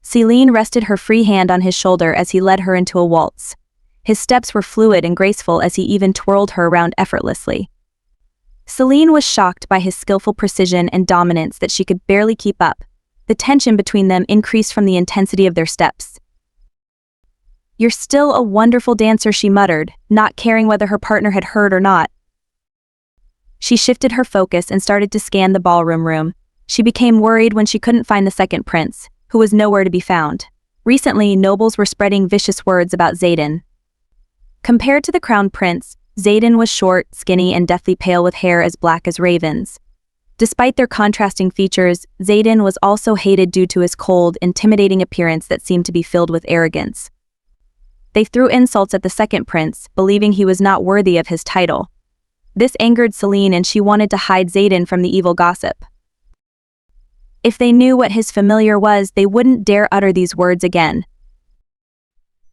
Celine rested her free hand on his shoulder as he led her into a waltz. His steps were fluid and graceful as he even twirled her around effortlessly. Celine was shocked by his skillful precision and dominance that she could barely keep up. The tension between them increased from the intensity of their steps. "You're still a wonderful dancer," she muttered, not caring whether her partner had heard or not. She shifted her focus and started to scan the ballroom room. She became worried when she couldn't find the second prince, who was nowhere to be found. Recently, nobles were spreading vicious words about Zayden. Compared to the crown prince, Zayden was short, skinny, and deathly pale with hair as black as ravens. Despite their contrasting features, Zayden was also hated due to his cold, intimidating appearance that seemed to be filled with arrogance. They threw insults at the second prince, believing he was not worthy of his title. This angered Celine and she wanted to hide Zayden from the evil gossip. If they knew what his familiar was, they wouldn't dare utter these words again.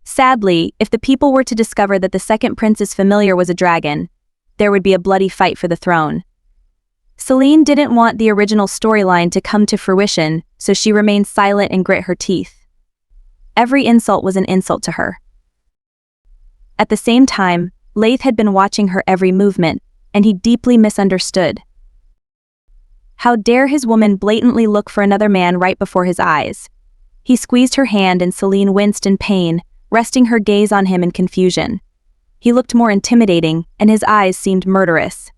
Sadly, if the people were to discover that the second prince's familiar was a dragon, there would be a bloody fight for the throne. Celine didn't want the original storyline to come to fruition, so she remained silent and grit her teeth. Every insult was an insult to her. At the same time, Leith had been watching her every movement, and he deeply misunderstood. How dare his woman blatantly look for another man right before his eyes? He squeezed her hand and Celine winced in pain, resting her gaze on him in confusion. He looked more intimidating, and his eyes seemed murderous.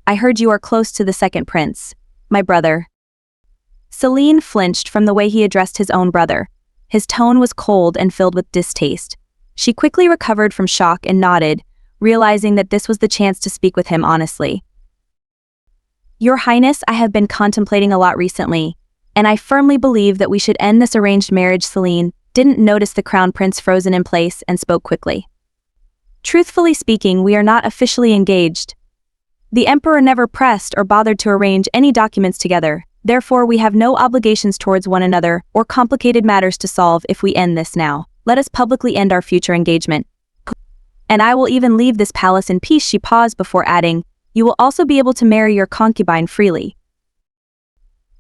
I heard you are close to the second prince, my brother." Celine flinched from the way he addressed his own brother. His tone was cold and filled with distaste. She quickly recovered from shock and nodded, realizing that this was the chance to speak with him honestly. "Your Highness, I have been contemplating a lot recently, and I firmly believe that we should end this arranged marriage." Celine didn't notice the crown prince frozen in place and spoke quickly. "Truthfully speaking, we are not officially engaged. The emperor never pressed or bothered to arrange any documents together, therefore we have no obligations towards one another or complicated matters to solve. If we end this now, let us publicly end our future engagement. And I will even leave this palace in peace." She paused before adding, "You will also be able to marry your concubine freely."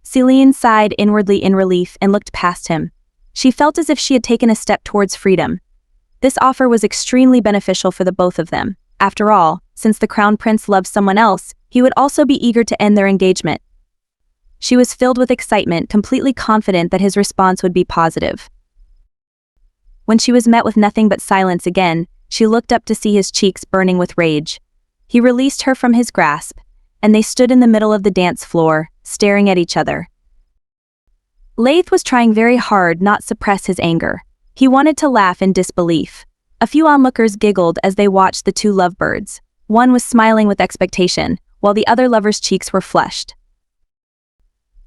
Celine sighed inwardly in relief and looked past him. She felt as if she had taken a step towards freedom. This offer was extremely beneficial for the both of them. After all, since the crown prince loved someone else, he would also be eager to end their engagement. She was filled with excitement, completely confident that his response would be positive. When she was met with nothing but silence again, she looked up to see his cheeks burning with rage. He released her from his grasp, and they stood in the middle of the dance floor, staring at each other. Laith was trying very hard not to suppress his anger. He wanted to laugh in disbelief. A few onlookers giggled as they watched the two lovebirds. One was smiling with expectation, while the other lover's cheeks were flushed.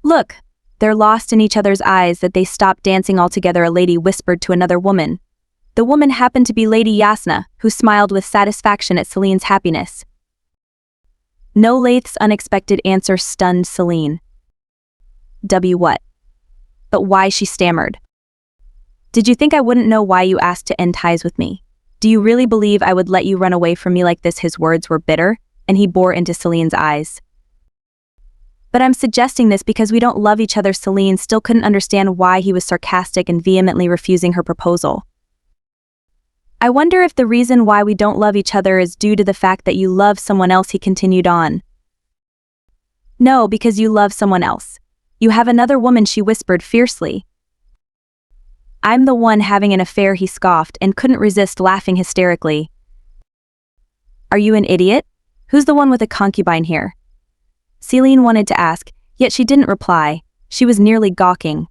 "Look, they're lost in each other's eyes that they stopped dancing altogether," a lady whispered to another woman. The woman happened to be Lady Yasna, who smiled with satisfaction at Celine's happiness. No, Laith's unexpected answer stunned Celine. What? But why, she stammered. Did you think I wouldn't know why you asked to end ties with me? Do you really believe I would let you run away from me like this? His words were bitter, and he bore into Celine's eyes. But I'm suggesting this because we don't love each other. Celine still couldn't understand why he was sarcastic and vehemently refusing her proposal. I wonder if the reason why we don't love each other is due to the fact that you love someone else, he continued on. No, because you love someone else. You have another woman, she whispered fiercely. I'm the one having an affair, he scoffed and couldn't resist laughing hysterically. Are you an idiot? Who's the one with a concubine here? Celine wanted to ask, yet she didn't reply. She was nearly gawking.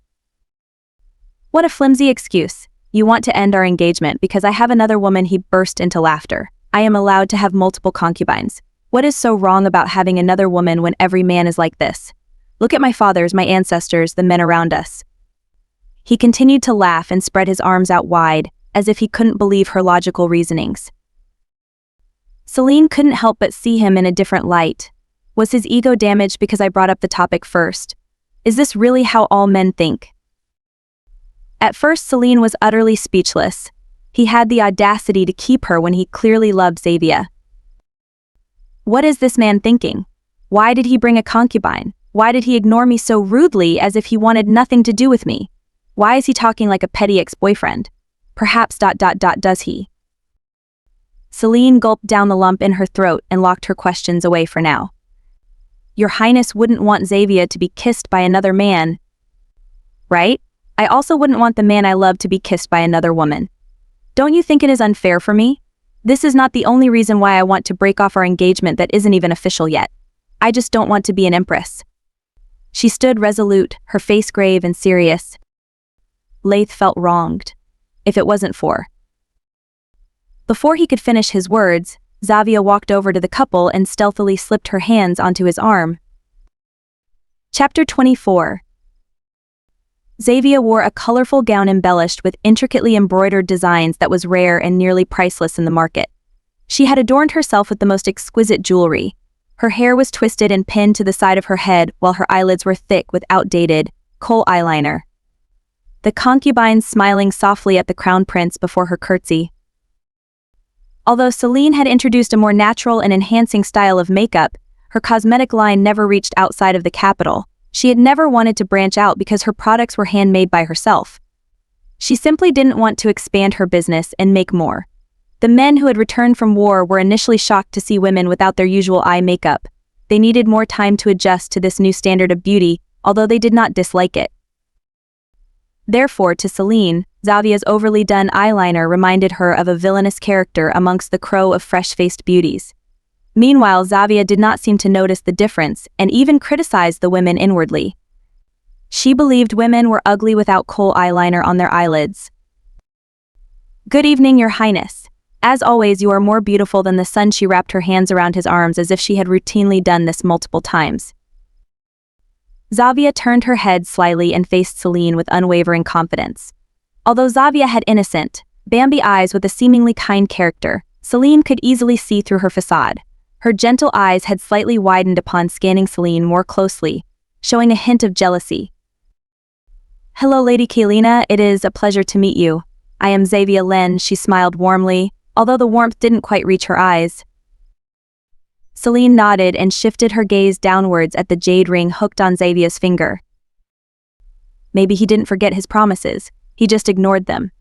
What a flimsy excuse. You want to end our engagement because I have another woman, he burst into laughter. I am allowed to have multiple concubines. What is so wrong about having another woman when every man is like this? Look at my fathers, my ancestors, the men around us. He continued to laugh and spread his arms out wide, as if he couldn't believe her logical reasonings. Celine couldn't help but see him in a different light. Was his ego damaged because I brought up the topic first? Is this really how all men think? At first, Celine was utterly speechless. He had the audacity to keep her when he clearly loved Xavier. What is this man thinking? Why did he bring a concubine? Why did he ignore me so rudely as if he wanted nothing to do with me? Why is he talking like a petty ex-boyfriend? Perhaps ... does he? Celine gulped down the lump in her throat and locked her questions away for now. Your Highness wouldn't want Xavier to be kissed by another man, right? I also wouldn't want the man I love to be kissed by another woman. Don't you think it is unfair for me? This is not the only reason why I want to break off our engagement that isn't even official yet. I just don't want to be an empress. She stood resolute, her face grave and serious. Laith felt wronged. If it wasn't for. Before he could finish his words, Xavier walked over to the couple and stealthily slipped her hands onto his arm. Chapter 24. Xavier wore a colorful gown embellished with intricately embroidered designs that was rare and nearly priceless in the market. She had adorned herself with the most exquisite jewelry. Her hair was twisted and pinned to the side of her head while her eyelids were thick with outdated, kohl eyeliner. The concubine smiling softly at the crown prince before her curtsy. Although Celine had introduced a more natural and enhancing style of makeup, her cosmetic line never reached outside of the capital. She had never wanted to branch out because her products were handmade by herself. She simply didn't want to expand her business and make more. The men who had returned from war were initially shocked to see women without their usual eye makeup. They needed more time to adjust to this new standard of beauty, although they did not dislike it. Therefore, to Celine, Xavier's overly done eyeliner reminded her of a villainous character amongst the crow of fresh-faced beauties. Meanwhile, Xavier did not seem to notice the difference and even criticized the women inwardly. She believed women were ugly without kohl eyeliner on their eyelids. Good evening, Your Highness. As always, you are more beautiful than the sun. She wrapped her hands around his arms as if she had routinely done this multiple times. Xavier turned her head slyly and faced Celine with unwavering confidence. Although Xavier had innocent, Bambi eyes with a seemingly kind character, Celine could easily see through her facade. Her gentle eyes had slightly widened upon scanning Celine more closely, showing a hint of jealousy. Hello, Lady Kaelina, it is a pleasure to meet you. I am Xavier Len, she smiled warmly, although the warmth didn't quite reach her eyes. Celine nodded and shifted her gaze downwards at the jade ring hooked on Xavier's finger. Maybe he didn't forget his promises, he just ignored them.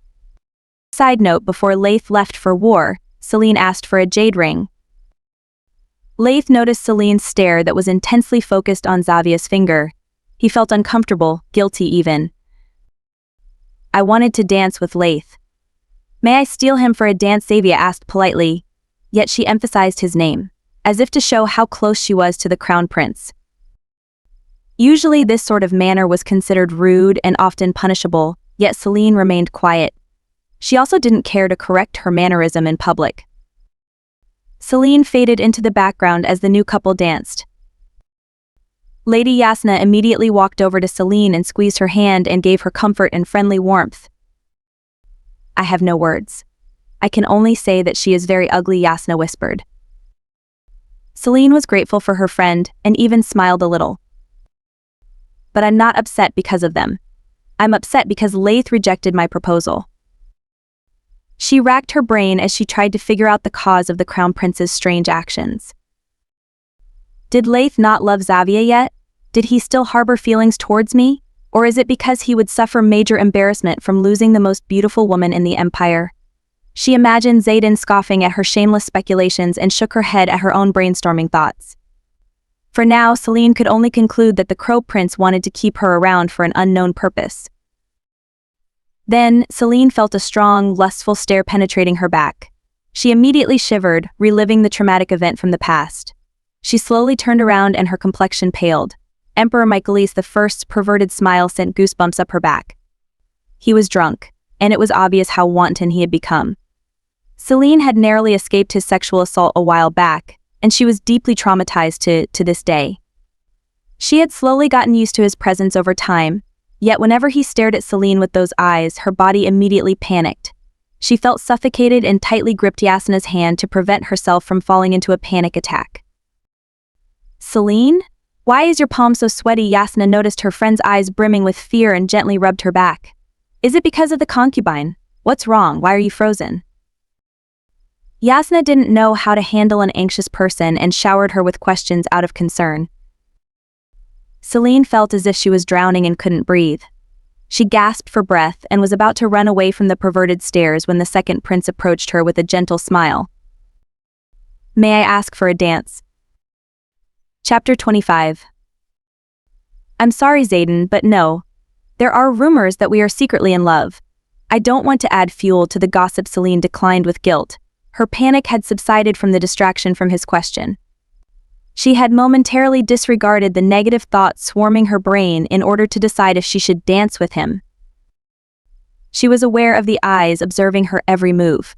Side note, before Laith left for war, Celine asked for a jade ring. Laith noticed Celine's stare that was intensely focused on Xavier's finger. He felt uncomfortable, guilty even. I wanted to dance with Laith. May I steal him for a dance? Xavier asked politely, yet she emphasized his name, as if to show how close she was to the crown prince. Usually this sort of manner was considered rude and often punishable, yet Celine remained quiet. She also didn't care to correct her mannerism in public. Celine faded into the background as the new couple danced. Lady Yasna immediately walked over to Celine and squeezed her hand and gave her comfort and friendly warmth. "I have no words. I can only say that she is very ugly," Yasna whispered. Celine was grateful for her friend and even smiled a little. "But I'm not upset because of them. I'm upset because Laith rejected my proposal." She racked her brain as she tried to figure out the cause of the Crown Prince's strange actions. Did Laith not love Xavier yet? Did he still harbor feelings towards me? Or is it because he would suffer major embarrassment from losing the most beautiful woman in the Empire? She imagined Zayden scoffing at her shameless speculations and shook her head at her own brainstorming thoughts. For now, Celine could only conclude that the Crow Prince wanted to keep her around for an unknown purpose. Then, Celine felt a strong, lustful stare penetrating her back. She immediately shivered, reliving the traumatic event from the past. She slowly turned around and her complexion paled. Emperor Michaelis I's perverted smile sent goosebumps up her back. He was drunk, and it was obvious how wanton he had become. Celine had narrowly escaped his sexual assault a while back, and she was deeply traumatized to this day. She had slowly gotten used to his presence over time, yet whenever he stared at Celine with those eyes, her body immediately panicked. She felt suffocated and tightly gripped Yasna's hand to prevent herself from falling into a panic attack. "Celine? Why is your palm so sweaty?" Yasna noticed her friend's eyes brimming with fear and gently rubbed her back. "Is it because of the concubine? What's wrong? Why are you frozen?" Yasna didn't know how to handle an anxious person and showered her with questions out of concern. Celine felt as if she was drowning and couldn't breathe. She gasped for breath and was about to run away from the perverted stares when the second prince approached her with a gentle smile. "May I ask for a dance?" Chapter 25. "I'm sorry, Zayden, but no. There are rumors that we are secretly in love. I don't want to add fuel to the gossip." Celine declined with guilt. Her panic had subsided from the distraction from his question. She had momentarily disregarded the negative thoughts swarming her brain in order to decide if she should dance with him. She was aware of the eyes observing her every move.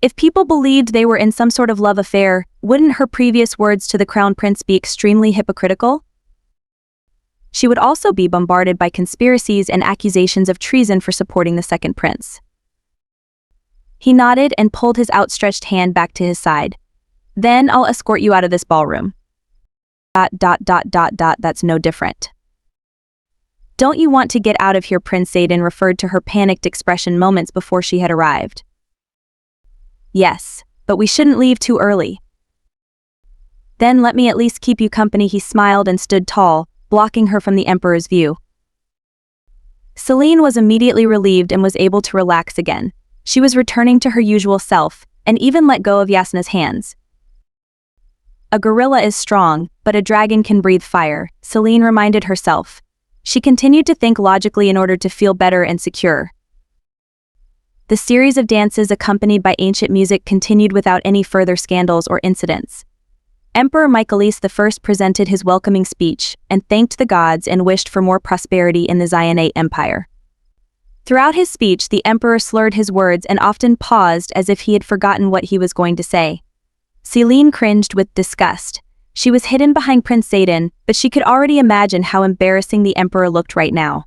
If people believed they were in some sort of love affair, wouldn't her previous words to the Crown Prince be extremely hypocritical? She would also be bombarded by conspiracies and accusations of treason for supporting the second prince. He nodded and pulled his outstretched hand back to his side. "Then I'll escort you out of this ballroom." ... That's no different. "Don't you want to get out of here?" Prince Zayden referred to her panicked expression moments before she had arrived. "Yes, but we shouldn't leave too early." "Then let me at least keep you company." He smiled and stood tall, blocking her from the Emperor's view. Celine was immediately relieved and was able to relax again. She was returning to her usual self, and even let go of Yasna's hands. "A gorilla is strong, but a dragon can breathe fire," Celine reminded herself. She continued to think logically in order to feel better and secure. The series of dances accompanied by ancient music continued without any further scandals or incidents. Emperor Michaelis I presented his welcoming speech and thanked the gods and wished for more prosperity in the Zionate Empire. Throughout his speech, the emperor slurred his words and often paused as if he had forgotten what he was going to say. Celine cringed with disgust. She was hidden behind Prince Zayden, but she could already imagine how embarrassing the emperor looked right now.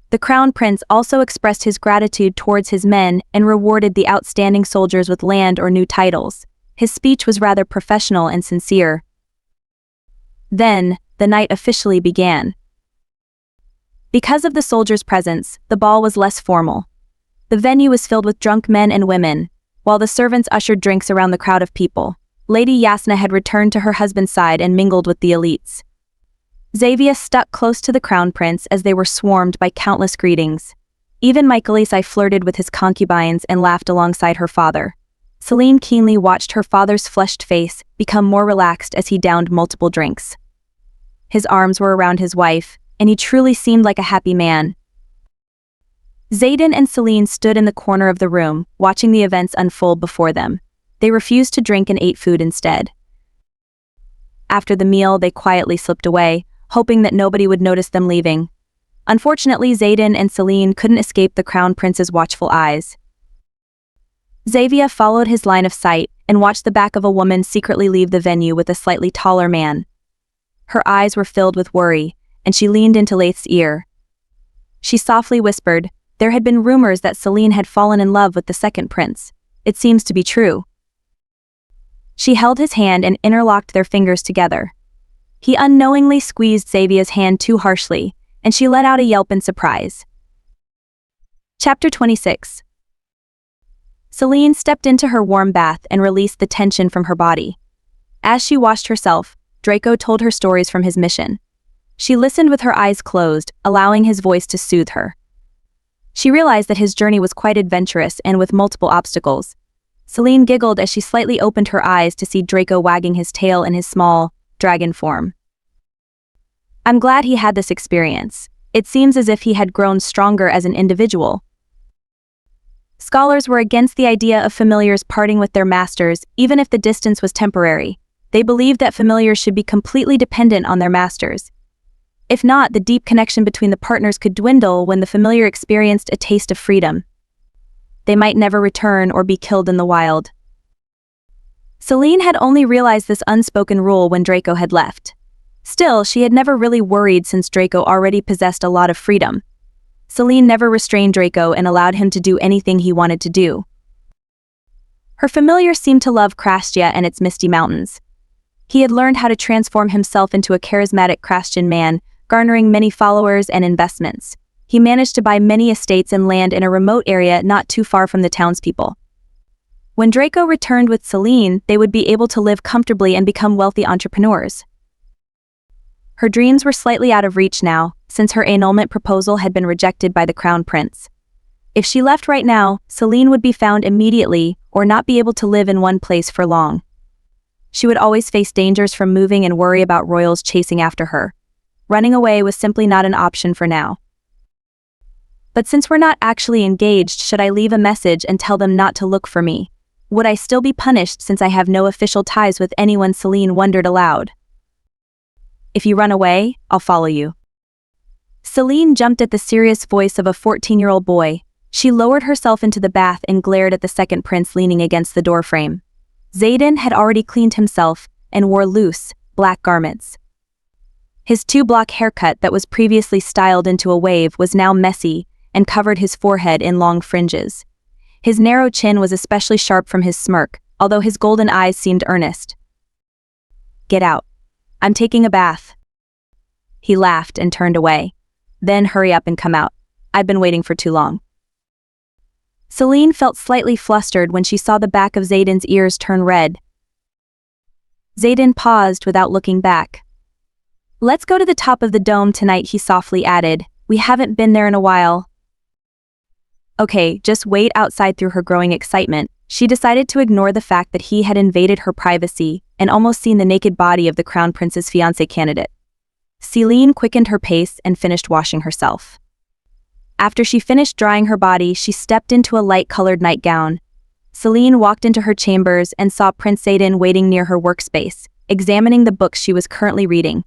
The Crown Prince also expressed his gratitude towards his men and rewarded the outstanding soldiers with land or new titles. His speech was rather professional and sincere. Then, the night officially began. Because of the soldiers' presence, the ball was less formal. The venue was filled with drunk men and women, while the servants ushered drinks around the crowd of people. Lady Yasna had returned to her husband's side and mingled with the elites. Xavier stuck close to the Crown Prince as they were swarmed by countless greetings. Even Michaelis I flirted with his concubines and laughed alongside her father. Celine keenly watched her father's flushed face become more relaxed as he downed multiple drinks. His arms were around his wife, and he truly seemed like a happy man. Zayden and Celine stood in the corner of the room, watching the events unfold before them. They refused to drink and ate food instead. After the meal, they quietly slipped away, hoping that nobody would notice them leaving. Unfortunately, Zayden and Celine couldn't escape the crown prince's watchful eyes. Xavier followed his line of sight and watched the back of a woman secretly leave the venue with a slightly taller man. Her eyes were filled with worry, and she leaned into Laith's ear. She softly whispered, "There had been rumors that Celine had fallen in love with the second prince. It seems to be true." She held his hand and interlocked their fingers together. He unknowingly squeezed Xavier's hand too harshly, and she let out a yelp in surprise. Chapter 26. Celine stepped into her warm bath and released the tension from her body. As she washed herself, Draco told her stories from his mission. She listened with her eyes closed, allowing his voice to soothe her. She realized that his journey was quite adventurous and with multiple obstacles. Celine giggled as she slightly opened her eyes to see Draco wagging his tail in his small, dragon form. "I'm glad he had this experience. It seems as if he had grown stronger as an individual." Scholars were against the idea of familiars parting with their masters, even if the distance was temporary. They believed that familiars should be completely dependent on their masters. If not, the deep connection between the partners could dwindle when the familiar experienced a taste of freedom. They might never return or be killed in the wild. Celine had only realized this unspoken rule when Draco had left. Still, she had never really worried since Draco already possessed a lot of freedom. Celine never restrained Draco and allowed him to do anything he wanted to do. Her familiar seemed to love Krastia and its misty mountains. He had learned how to transform himself into a charismatic Krastian man, garnering many followers and investments. He managed to buy many estates and land in a remote area not too far from the townspeople. When Draco returned with Celine, they would be able to live comfortably and become wealthy entrepreneurs. Her dreams were slightly out of reach now, since her annulment proposal had been rejected by the crown prince. If she left right now, Celine would be found immediately or not be able to live in one place for long. She would always face dangers from moving and worry about royals chasing after her. Running away was simply not an option for now. "But since we're not actually engaged, should I leave a message and tell them not to look for me? Would I still be punished since I have no official ties with anyone?" Celine wondered aloud. "If you run away, I'll follow you." Celine jumped at the serious voice of a 14-year-old boy. She lowered herself into the bath and glared at the second prince leaning against the doorframe. Zayden had already cleaned himself and wore loose, black garments. His two-block haircut that was previously styled into a wave was now messy and covered his forehead in long fringes. His narrow chin was especially sharp from his smirk, although his golden eyes seemed earnest. "Get out. I'm taking a bath." He laughed and turned away. "Then hurry up and come out. I've been waiting for too long." Celine felt slightly flustered when she saw the back of Zayden's ears turn red. Zayden paused without looking back. "Let's go to the top of the dome tonight," he softly added. "We haven't been there in a while." Okay, just wait outside. Through her growing excitement, she decided to ignore the fact that he had invaded her privacy and almost seen the naked body of the crown prince's fiancé candidate. Celine quickened her pace and finished washing herself. After she finished drying her body, she stepped into a light-colored nightgown. Celine walked into her chambers and saw Prince Zayden waiting near her workspace, examining the books she was currently reading.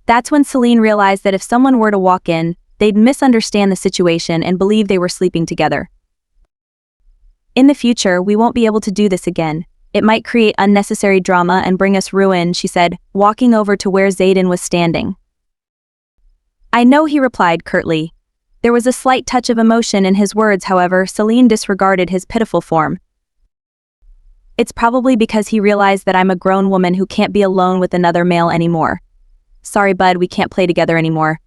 That's when Celine realized that if someone were to walk in, they'd misunderstand the situation and believe they were sleeping together. "In the future, we won't be able to do this again. It might create unnecessary drama and bring us ruin," she said, walking over to where Zayden was standing. "I know," he replied curtly. There was a slight touch of emotion in his words, however. Celine disregarded his pitiful form. "It's probably because he realized that I'm a grown woman who can't be alone with another male anymore. Sorry, bud, we can't play together anymore."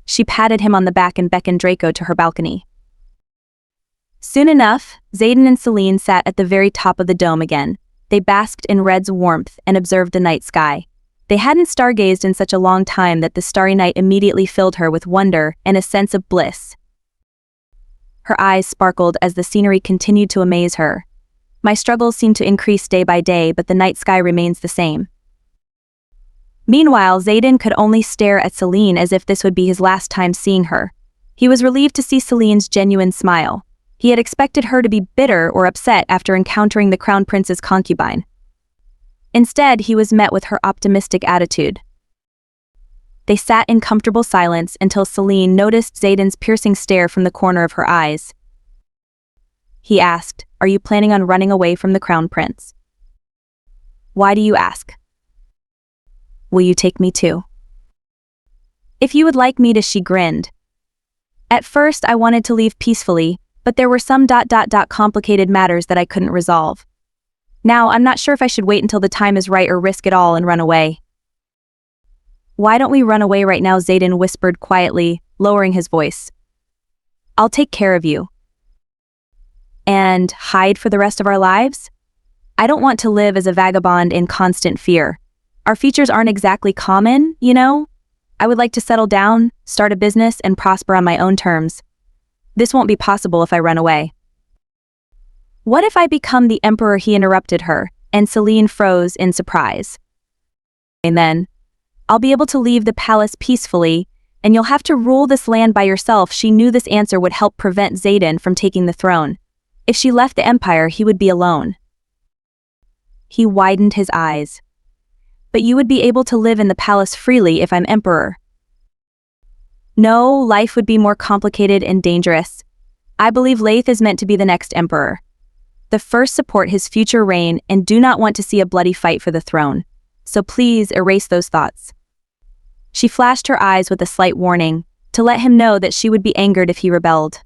She patted him on the back and beckoned Draco to her balcony. Soon enough, Zayden and Celine sat at the very top of the dome again. They basked in Red's warmth and observed the night sky. They hadn't stargazed in such a long time that the starry night immediately filled her with wonder and a sense of bliss. Her eyes sparkled as the scenery continued to amaze her. "My struggles seem to increase day by day, but the night sky remains the same." Meanwhile, Zayden could only stare at Celine as if this would be his last time seeing her. He was relieved to see Celine's genuine smile. He had expected her to be bitter or upset after encountering the crown prince's concubine. Instead, he was met with her optimistic attitude. They sat in comfortable silence until Celine noticed Zayden's piercing stare from the corner of her eyes. He asked, "Are you planning on running away from the crown prince?" "Why do you ask?" "Will you take me too?" "If you would like me to," she grinned. "At first I wanted to leave peacefully, but there were some complicated matters that I couldn't resolve. Now I'm not sure if I should wait until the time is right or risk it all and run away." "Why don't we run away right now?" Zayden whispered quietly, lowering his voice. "I'll take care of you." "And hide for the rest of our lives? I don't want to live as a vagabond in constant fear. Our futures aren't exactly common, you know? I would like to settle down, start a business, and prosper on my own terms. This won't be possible if I run away." "What if I become the emperor?" he interrupted her, and Celine froze in surprise. "And then, I'll be able to leave the palace peacefully, and you'll have to rule this land by yourself." She knew this answer would help prevent Zayden from taking the throne. If she left the empire, he would be alone. He widened his eyes. "But you would be able to live in the palace freely if I'm emperor." "No, life would be more complicated and dangerous. I believe Laith is meant to be the next emperor. The first support his future reign and do not want to see a bloody fight for the throne. So please erase those thoughts." She flashed her eyes with a slight warning, to let him know that she would be angered if he rebelled.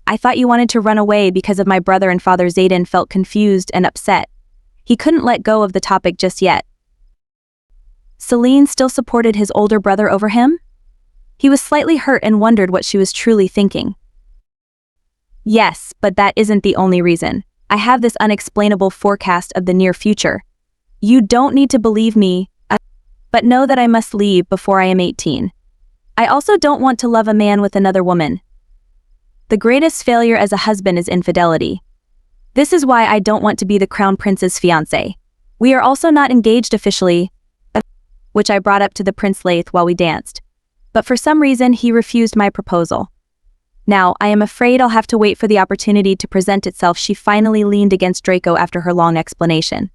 "I thought you wanted to run away because of my brother and father." Zayden felt confused and upset. He couldn't let go of the topic just yet. Celine still supported his older brother over him? He was slightly hurt and wondered what she was truly thinking. "Yes, but that isn't the only reason. I have this unexplainable forecast of the near future. You don't need to believe me, but know that I must leave before I am 18. I also don't want to love a man with another woman. The greatest failure as a husband is infidelity. This is why I don't want to be the crown prince's fiancé. We are also not engaged officially," which I brought up to the Prince Laith while we danced. "But for some reason he refused my proposal. Now, I am afraid I'll have to wait for the opportunity to present itself." She finally leaned against Draco after her long explanation.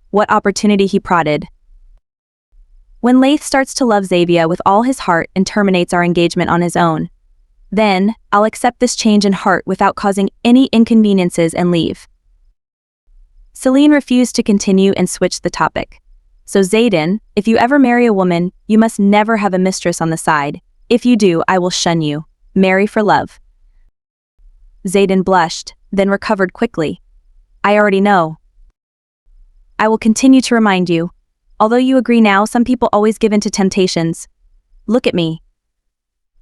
"What opportunity?" he prodded. "When Laith starts to love Xavier with all his heart and terminates our engagement on his own. Then, I'll accept this change in heart without causing any inconveniences and leave." Celine refused to continue and switched the topic. "So Zayden, if you ever marry a woman, you must never have a mistress on the side. If you do, I will shun you. Marry for love." Zayden blushed, then recovered quickly. "I already know. I will continue to remind you. Although you agree now, some people always give in to temptations. Look at me.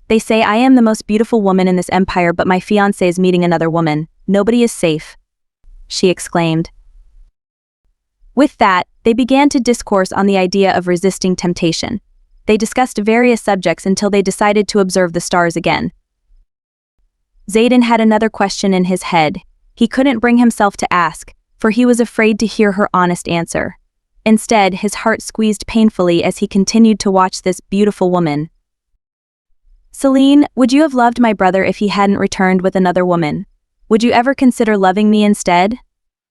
They say I am the most beautiful woman in this empire, but my fiancé is meeting another woman. Nobody is safe," she exclaimed. With that, they began to discourse on the idea of resisting temptation. They discussed various subjects until they decided to observe the stars again. Zayden had another question in his head. He couldn't bring himself to ask, for he was afraid to hear her honest answer. Instead, his heart squeezed painfully as he continued to watch this beautiful woman. "Celine, would you have loved my brother if he hadn't returned with another woman? Would you ever consider loving me instead?"